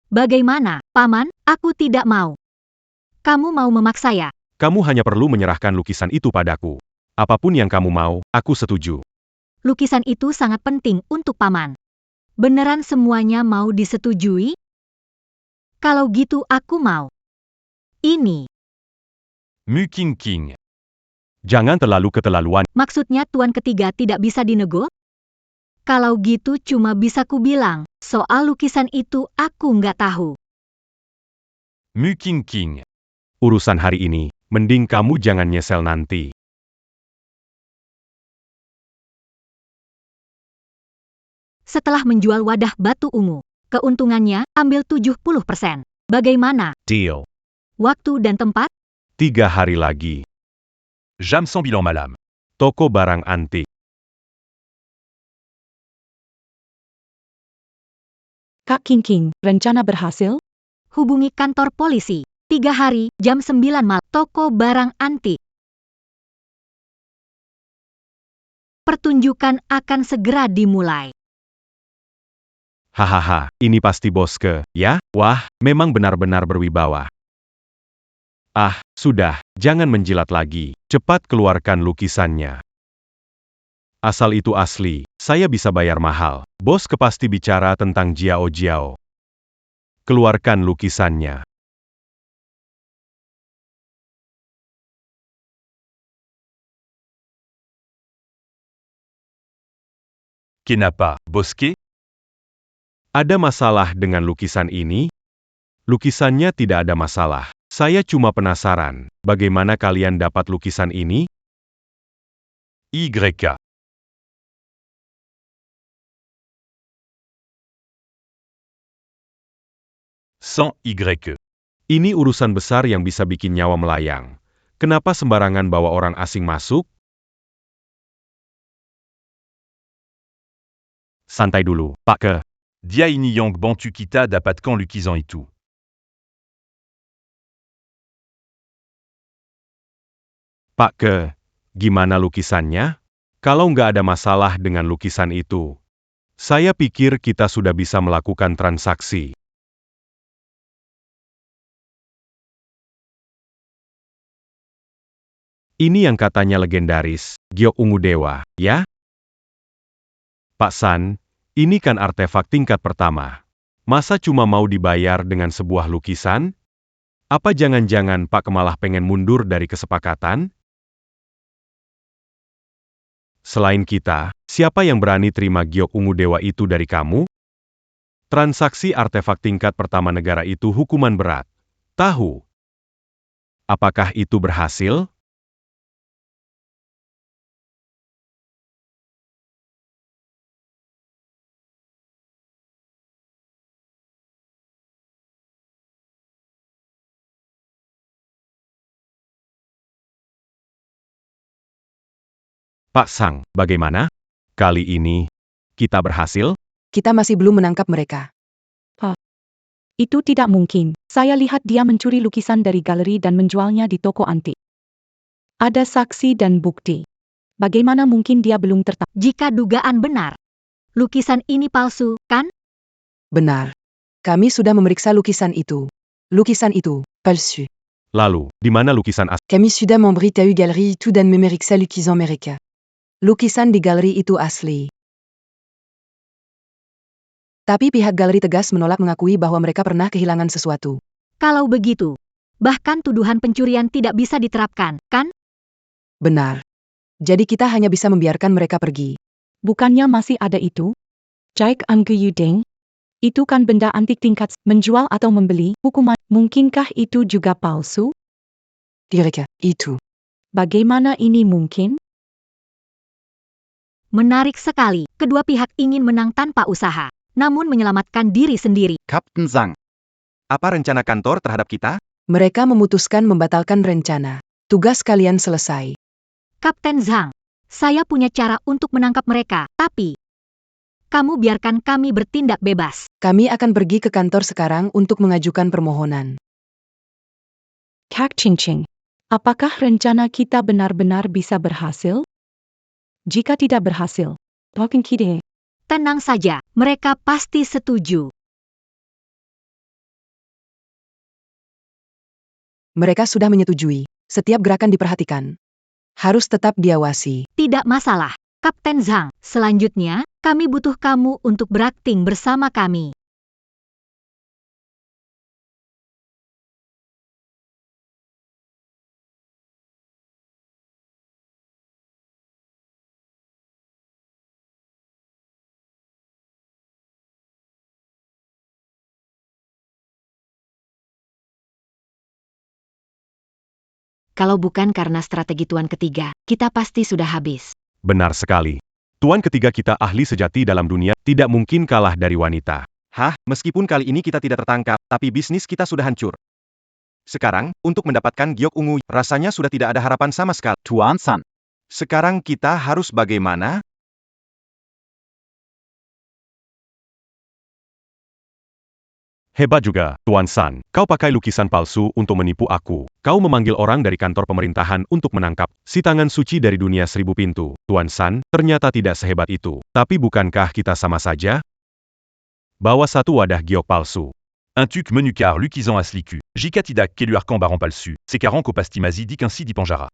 Bagaimana, Paman? Aku tidak mau. Kamu mau memaksa ya? Kamu hanya perlu menyerahkan lukisan itu padaku. Apapun yang kamu mau, aku setuju. Lukisan itu sangat penting untuk Paman. Beneran semuanya mau disetujui? Kalau gitu aku mau. Ini. Mu King King. Jangan terlalu keterlaluan. Maksudnya tuan ketiga tidak bisa dinego? Kalau gitu cuma bisa ku bilang, soal lukisan itu aku nggak tahu. Mu King King. Urusan hari ini, mending kamu jangan nyesel nanti. Setelah menjual wadah batu ungu, keuntungannya ambil 70%. Bagaimana? Deal. Waktu dan tempat? 3 hari lagi. Jam sans bilan malam. Toko barang antik. Kak King King, rencana berhasil? Hubungi kantor polisi. 3 hari, jam 9 malam. Toko barang antik. Pertunjukan akan segera dimulai. Hahaha, ini pasti Boske, ya? Wah, memang benar-benar berwibawa. Ah, sudah, jangan menjilat lagi. Cepat keluarkan lukisannya. Asal itu asli, saya bisa bayar mahal. Boske pasti bicara tentang Jiao Jiao. Keluarkan lukisannya. Kenapa, Bosque? Ada masalah dengan lukisan ini? Lukisannya tidak ada masalah. Saya cuma penasaran, bagaimana kalian dapat lukisan ini? YK. Sans Y. Ini urusan besar yang bisa bikin nyawa melayang. Kenapa sembarangan bawa orang asing masuk? Santai dulu, Pak Ke. Dia ini yang bantu kita dapatkan lukisan itu. Pak Ke, gimana lukisannya? Kalau nggak ada masalah dengan lukisan itu, saya pikir kita sudah bisa melakukan transaksi. Ini yang katanya legendaris, Giok Ungu Dewa, ya? Pak San, ini kan artefak tingkat pertama. Masa cuma mau dibayar dengan sebuah lukisan? Apa jangan-jangan Pak Kemalah pengen mundur dari kesepakatan? Selain kita, siapa yang berani terima Giok Ungu Dewa itu dari kamu? Transaksi artefak tingkat pertama negara itu hukuman berat. Tahu? Apakah itu berhasil? Pak Sang, bagaimana? Kali ini, kita berhasil? Kita masih belum menangkap mereka. Itu tidak mungkin. Saya lihat dia mencuri lukisan dari galeri dan menjualnya di toko antik. Ada saksi dan bukti. Bagaimana mungkin dia belum tertangkap? Jika dugaan benar, lukisan ini palsu, kan? Benar. Kami sudah memeriksa lukisan itu. Lukisan itu, palsu. Lalu, di mana lukisan asli? Kami sudah memberitahu galeri itu dan memeriksa lukisan mereka. Lukisan di galeri itu asli. Tapi pihak galeri tegas menolak mengakui bahwa mereka pernah kehilangan sesuatu. Kalau begitu, bahkan tuduhan pencurian tidak bisa diterapkan, kan? Benar. Jadi kita hanya bisa membiarkan mereka pergi. Bukannya masih ada itu? Cek Angge Yudeng? Itu kan benda antik tingkat menjual atau membeli, hukuman. Mungkinkah itu juga palsu? Direka, itu. Bagaimana ini mungkin? Menarik sekali, kedua pihak ingin menang tanpa usaha, namun menyelamatkan diri sendiri. Captain Zhang. Apa rencana kantor terhadap kita? Mereka memutuskan membatalkan rencana. Tugas kalian selesai. Kapten Zhang, saya punya cara untuk menangkap mereka, tapi kamu biarkan kami bertindak bebas. Kami akan pergi ke kantor sekarang untuk mengajukan permohonan. Kak Cincing, apakah rencana kita benar-benar bisa berhasil? Jika tidak berhasil, Token Kide, Tenang saja, mereka pasti setuju. Mereka sudah menyetujui. Setiap gerakan diperhatikan. Harus tetap diawasi. Tidak masalah, Kapten Zhang. Selanjutnya, kami butuh kamu untuk berakting bersama kami. Kalau bukan karena strategi tuan ketiga, kita pasti sudah habis. Benar sekali. Tuan ketiga kita ahli sejati dalam dunia, tidak mungkin kalah dari wanita. Hah, meskipun kali ini kita tidak tertangkap, tapi bisnis kita sudah hancur. Sekarang, untuk mendapatkan giok ungu, rasanya sudah tidak ada harapan sama sekali. Tuan San, Sekarang kita harus bagaimana? Hebat juga, Tuan San. Kau pakai lukisan palsu untuk menipu aku. Kau memanggil orang dari kantor pemerintahan untuk menangkap si tangan suci dari dunia seribu pintu. Tuan San, ternyata tidak sehebat itu. Tapi bukankah kita sama saja? Bawa satu wadah giok palsu. Un tuc menucar luquisant aslicu. Jikatidak keluarkan baran palsu. Sekarang ko pastimazi dikinsi dipanjara.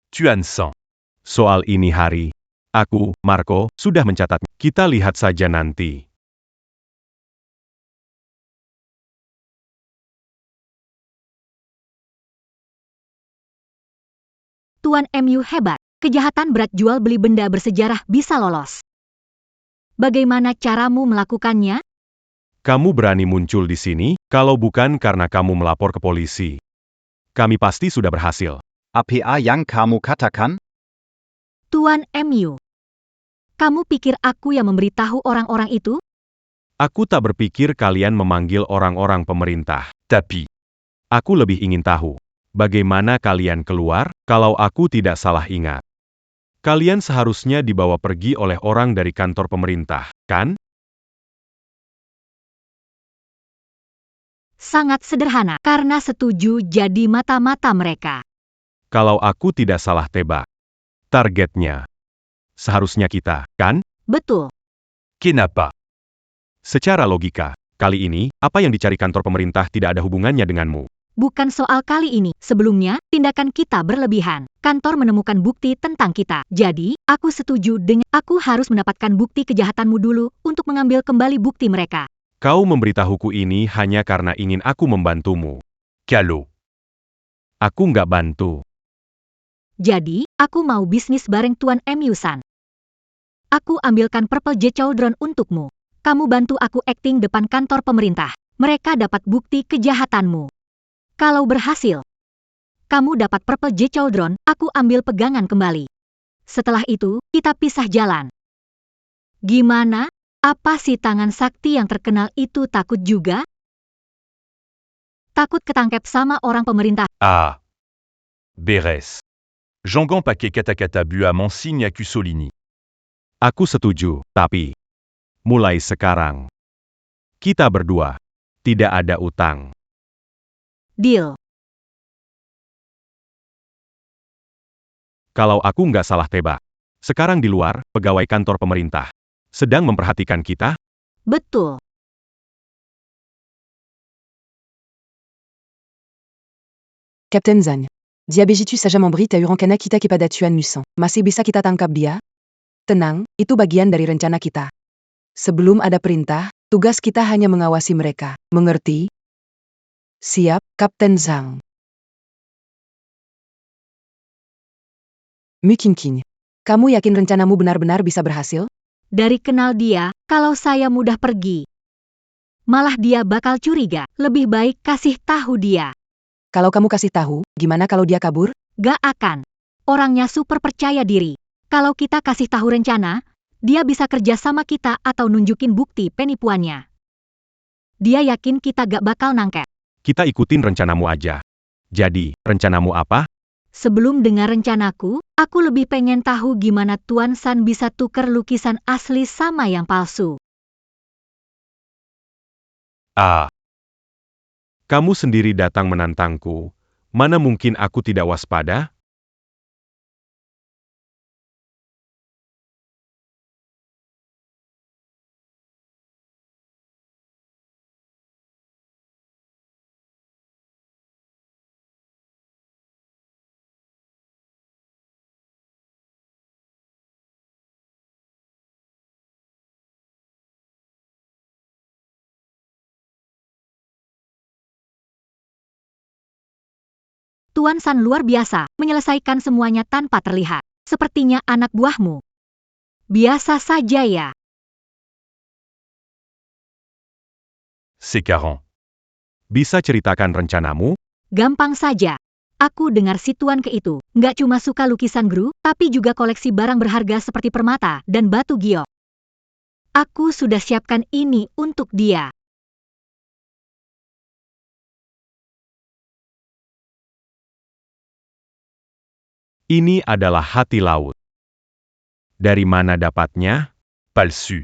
Tuan San. Soal ini hari. Aku, Marco, sudah mencatat. Kita lihat saja nanti. Tuan MU hebat, kejahatan berat jual beli benda bersejarah bisa lolos. Bagaimana caramu melakukannya? Kamu berani muncul di sini, kalau bukan karena kamu melapor ke polisi. Kami pasti sudah berhasil. APA yang kamu katakan? Tuan MU, kamu pikir aku yang memberitahu orang-orang itu? Aku tak berpikir kalian memanggil orang-orang pemerintah. Tapi. Aku lebih ingin tahu. Bagaimana kalian keluar, kalau aku tidak salah ingat. Kalian seharusnya dibawa pergi oleh orang dari kantor pemerintah, kan? Sangat sederhana, karena setuju jadi mata-mata mereka. Kalau aku tidak salah tebak. Targetnya. Seharusnya kita, kan? Betul. Kenapa? Secara logika, kali ini, apa yang dicari kantor pemerintah tidak ada hubungannya denganmu. Bukan soal kali ini, sebelumnya, tindakan kita berlebihan. Kantor menemukan bukti tentang kita. Jadi, aku setuju dengan aku harus mendapatkan bukti kejahatanmu dulu untuk mengambil kembali bukti mereka. Kau memberitahuku ini hanya karena ingin aku membantumu. Kalau. Aku nggak bantu. Jadi, aku mau bisnis bareng Tuan MU San. Aku ambilkan Purple Jet Children untukmu. Kamu bantu aku akting depan kantor pemerintah. Mereka dapat bukti kejahatanmu. Kalau berhasil, kamu dapat Purple Jet Children, aku ambil pegangan kembali. Setelah itu, kita pisah jalan. Gimana? Apa si tangan sakti yang terkenal itu takut juga? Takut ketangkep sama orang pemerintah. Ah. Beres. Jangan pakai kata-kata bu à Monsigne Solini. Aku setuju, tapi mulai sekarang, kita berdua tidak ada utang. Deal. Kalau aku nggak salah tebak. Sekarang di luar, pegawai kantor pemerintah sedang memperhatikan kita. Betul. Kapten Zhang. Diabejitu saja memberi Taurankana kita kepada Tuan Musan. Masih bisa kita tangkap dia? Tenang, itu bagian dari rencana kita. Sebelum ada perintah, tugas kita hanya mengawasi mereka. Mengerti? Siap, Kapten Zhang. Mukinkin. Kamu yakin rencanamu benar-benar bisa berhasil? Dari kenal dia, kalau saya mudah pergi, malah dia bakal curiga. Lebih baik kasih tahu dia. Kalau kamu kasih tahu, gimana kalau dia kabur? Gak akan. Orangnya super percaya diri. Kalau kita kasih tahu rencana, dia bisa kerja sama kita atau nunjukin bukti penipuannya. Dia yakin kita gak bakal nangkep. Kita ikutin rencanamu aja. Jadi, rencanamu apa? Sebelum dengar rencanaku, aku lebih pengen tahu gimana Tuan San bisa tuker lukisan asli sama yang palsu. Ah, Kamu sendiri datang menantangku. Mana mungkin aku tidak waspada? Tuan San luar biasa, menyelesaikan semuanya tanpa terlihat. Sepertinya anak buahmu. Biasa saja ya. c'est carrant. Bisa ceritakan rencanamu? Gampang saja. Aku dengar si Tuan ke itu, nggak cuma suka lukisan gru, tapi juga koleksi barang berharga seperti permata dan batu giok. Aku sudah siapkan ini untuk dia. Ini adalah hati laut. Dari mana dapatnya? Palsu.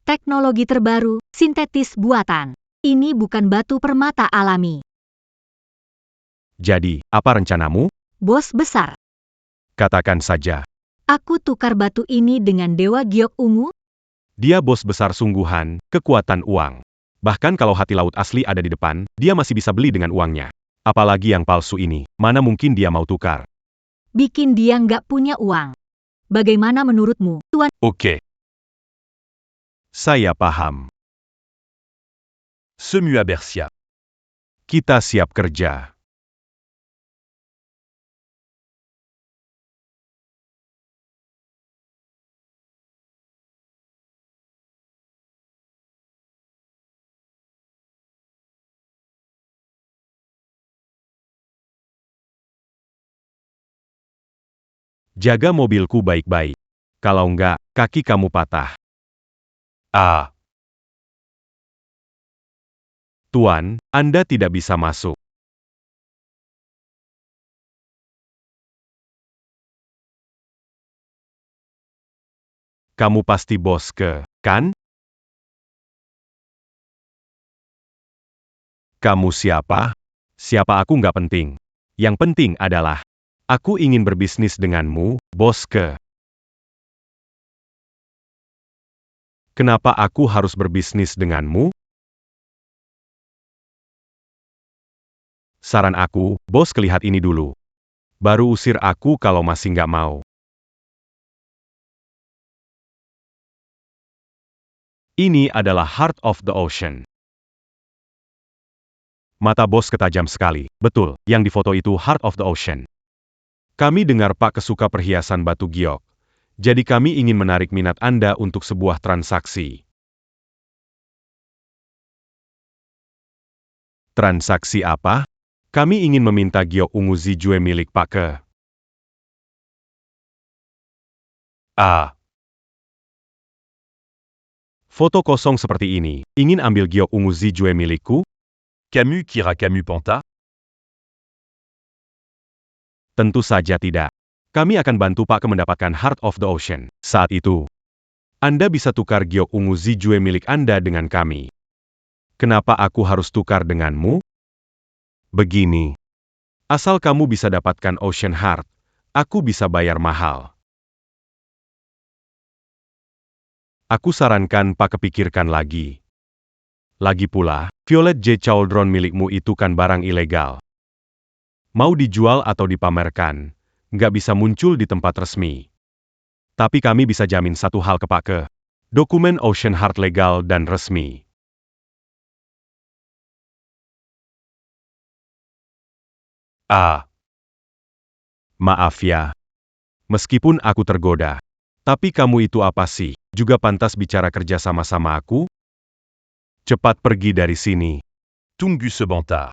Teknologi terbaru, sintetis buatan. Ini bukan batu permata alami. Jadi, apa rencanamu? Bos besar, Katakan saja. aku tukar batu ini dengan Dewa Giok ungu. Dia bos besar sungguhan, kekuatan uang. Bahkan kalau hati laut asli ada di depan, dia masih bisa beli dengan uangnya. Apalagi yang palsu ini, mana mungkin dia mau tukar? Bikin dia nggak punya uang. Bagaimana menurutmu, Tuan? Ok. Saya paham. Semu à Bersia. Kita siap kerja. Jaga mobilku baik-baik. Kalau enggak, kaki kamu patah. Ah, Tuan, Anda tidak bisa masuk. Kamu pasti bos ke, kan? Kamu siapa? Siapa aku nggak penting. Yang penting adalah, aku ingin berbisnis denganmu, bos ke. Kenapa aku harus berbisnis denganmu? Saran aku, bos kelihat ini dulu. Baru usir aku kalau masih nggak mau. Ini adalah Heart of the Ocean. Mata bos ketajam sekali. Betul, yang di foto itu Heart of the Ocean. Kami dengar Pak kesuka perhiasan batu giok. Jadi kami ingin menarik minat Anda untuk sebuah transaksi. Transaksi apa? Kami ingin meminta giok ungu Zijue milik Pak ke. ah, Foto kosong seperti ini. Ingin ambil giok ungu Zijue milikku? Camus Kira Camus Panta. Tentu saja tidak. Kami akan bantu Pak ke mendapatkan Heart of the Ocean. Saat itu, Anda bisa tukar giok ungu Zijue milik Anda dengan kami. Kenapa aku harus tukar denganmu? Begini. Asal kamu bisa dapatkan Ocean Heart, aku bisa bayar mahal. Aku sarankan Pak kepikirkan lagi. Lagi pula, Violet J. Chauldron milikmu itu kan barang ilegal. Mau dijual atau dipamerkan, nggak bisa muncul di tempat resmi. Tapi kami bisa jamin satu hal ke Pak ke. Dokumen Ocean Heart legal dan resmi. Ah, Maaf ya. Meskipun aku tergoda. Tapi kamu itu apa sih? Juga pantas bicara kerja sama-sama aku? Cepat pergi dari sini. Tungu Sebanta.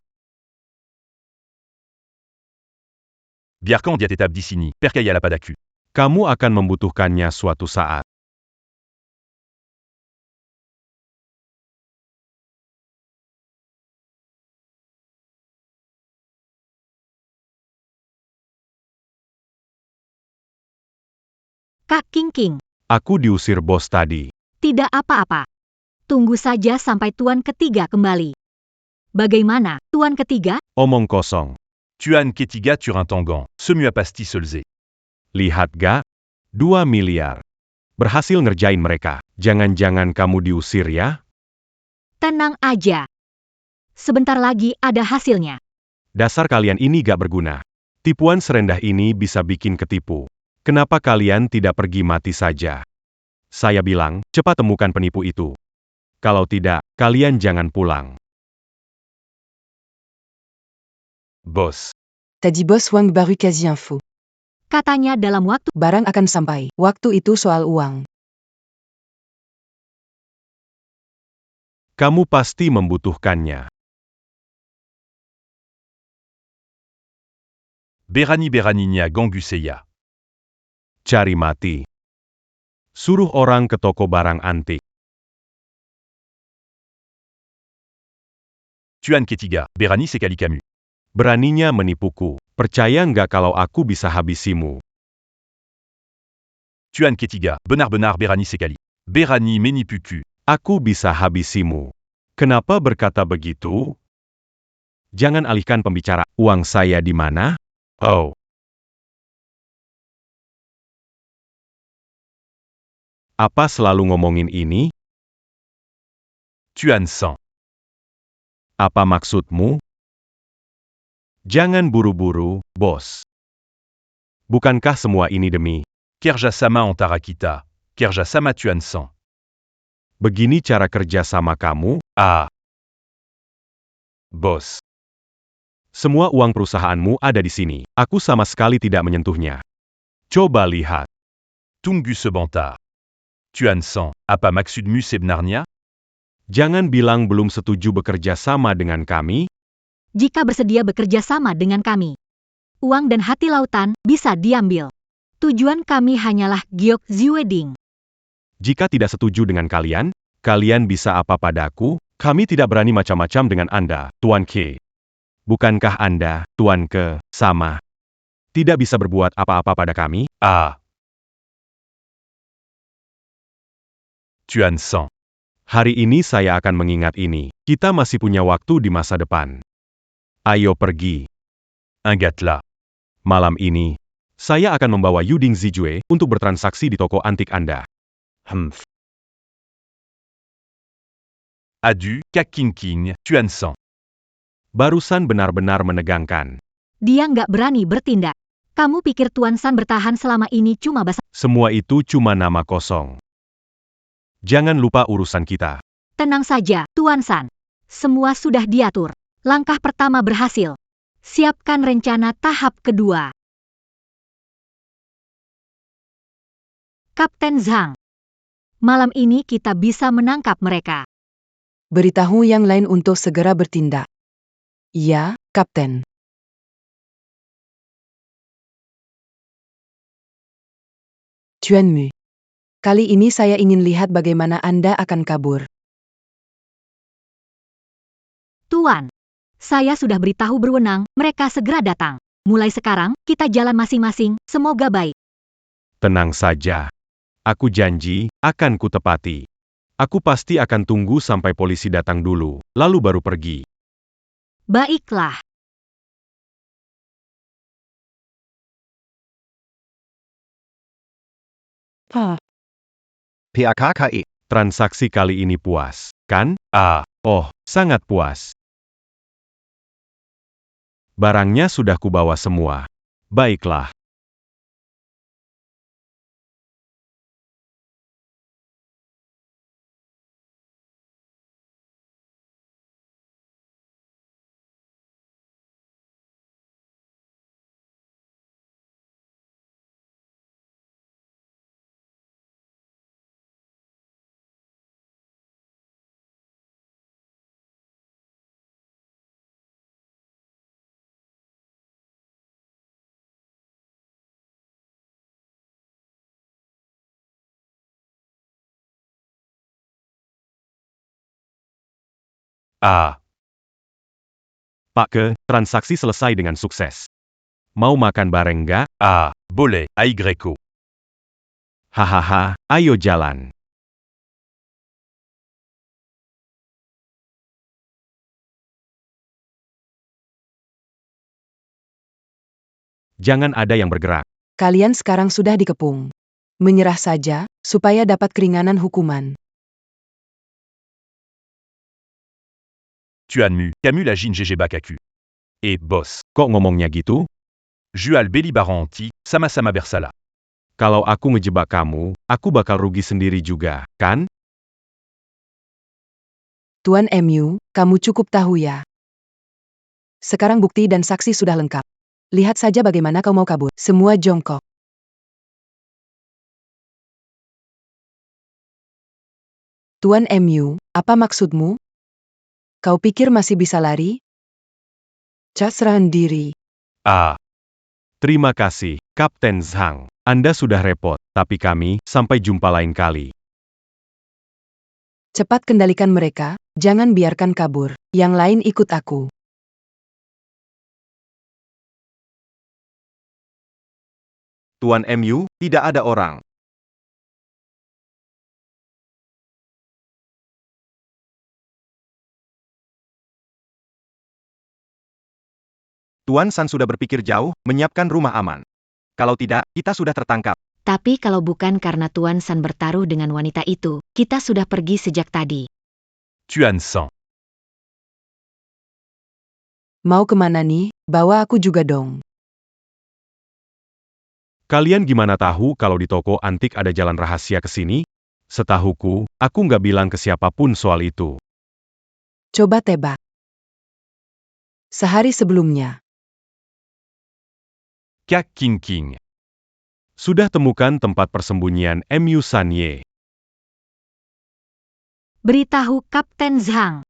Biarkan diat étape d'Issini, Perkaya la Padaku. Kamu akan membutuhkannya suatu saat. Kak King, Aku diusir bos tadi. tidak apa-apa. Tunggu saja sampai tuan ketiga kembali. Bagaimana, tuan ketiga? Omong kosong. Tuan Ketiga Turintangan, semua pasti selesai. Lihat ga? 2 miliar. Berhasil ngerjain mereka. Jangan-jangan kamu diusir ya? Tenang aja. Sebentar lagi ada hasilnya. Dasar kalian ini gak berguna. Tipuan serendah ini bisa bikin ketipu. Kenapa kalian tidak pergi mati saja? Saya bilang, cepat temukan penipu itu. Kalau tidak, kalian jangan pulang. Boss. Tadi bos Wang baru kasih info. Katanya dalam waktu Barang akan sampai. Waktu itu soal uang. Kamu pasti membutuhkannya. Berani-beraninya ganggu saya. Cari mati. Suruh orang ke toko barang antik. Tuan Ketiga, berani sekali kamu. Beraninya menipuku. Percaya nggak kalau aku bisa habisimu? Tuan Ketiga, benar-benar berani sekali. Berani menipuku. Aku bisa habisimu. Kenapa berkata begitu? Jangan alihkan pembicara. Uang saya di mana? Oh. Apa selalu ngomongin ini? Tuan Sang. Apa maksudmu? Jangan buru-buru, bos. Bukankah semua ini demi? Kerjasama antara kita. Kerjasama Tuan Sang. Begini cara kerja sama kamu? Ah. Boss. Semua uang perusahaanmu ada di sini. Aku sama sekali tidak menyentuhnya. Coba lihat. Tunggu sebentar. Tuan Sang, apa maksudmu sebenarnya? Jangan bilang belum setuju bekerja sama dengan kami. jika bersedia bekerja sama dengan kami. Uang dan hati lautan bisa diambil. Tujuan kami hanyalah Giok Ziweding. Jika tidak setuju dengan kalian, kalian bisa apa padaku? Kami tidak berani macam-macam dengan Anda, Tuan Ke. Bukankah Anda, Tuan Ke, sama? Tidak bisa berbuat apa-apa pada kami? Ah. Tuan Sang. Hari ini saya akan mengingat ini. Kita masih punya waktu di masa depan. Ayo pergi. Ingatlah. Malam ini, saya akan membawa Yuding Zijue untuk bertransaksi di toko antik Anda. Humph. Adieu, Kak King, Tuan Sang. Barusan benar-benar menegangkan. Dia nggak berani bertindak. Kamu pikir Tuan San bertahan selama ini cuma basa? Semua itu cuma nama kosong. Jangan lupa urusan kita. Tenang saja, Tuan San. Semua sudah diatur. Langkah pertama berhasil. Siapkan rencana tahap kedua. Kapten Zhang. Malam ini kita bisa menangkap mereka. Beritahu yang lain untuk segera bertindak. Ya, Kapten. Tuan Mu. Kali ini saya ingin lihat bagaimana Anda akan kabur. Tuan, saya sudah beritahu berwenang, mereka segera datang. Mulai sekarang, kita jalan masing-masing, semoga baik. Tenang saja. Aku janji, akan kutepati. Aku pasti akan tunggu sampai polisi datang dulu, lalu baru pergi. Baiklah. PAKKE. Transaksi kali ini puas, kan? Ah. Oh, sangat puas. Barangnya sudah kubawa semua. Baiklah. Ah. Pak Ke, transaksi selesai dengan sukses. Mau makan bareng nggak? Ah. Boleh, Aigreko. Hahaha, ayo jalan. Jangan ada yang bergerak. Kalian sekarang sudah dikepung. Menyerah saja, supaya dapat keringanan hukuman. Tuan Mu, Camus la Jin GG Bakaku. Et boss. Kok ngomongnya gitu? Jual Beli Baranti, Sama-sama Bersala. Kalau aku ngejebak kamu, aku bakal rugi sendiri juga, kan? Tuan MU, kamu cukup tahu ya. Sekarang bukti dan saksi sudah lengkap. Lihat saja bagaimana kau mau kabur. Semua jongkok. Tuan MU, apa maksudmu? Kau pikir masih bisa lari? Serahan diri. Ah, Terima kasih, Kapten Zhang. Anda sudah repot, tapi kami, sampai jumpa lain kali. Cepat kendalikan mereka, jangan biarkan kabur. Yang lain ikut aku. Tuan MU, tidak ada orang. Tuan San sudah berpikir jauh, menyiapkan rumah aman. Kalau tidak, kita sudah tertangkap. Tapi kalau bukan karena Tuan San bertaruh dengan wanita itu, kita sudah pergi sejak tadi. Tuan San. Mau kemana nih? Bawa aku juga dong. Kalian gimana tahu kalau di toko antik ada jalan rahasia ke sini? Setahuku, aku nggak bilang ke siapapun soal itu. Coba tebak. Sehari sebelumnya. Kyak King King. Sudah temukan tempat persembunyian MU Sanye. Beritahu Kapten Zhang.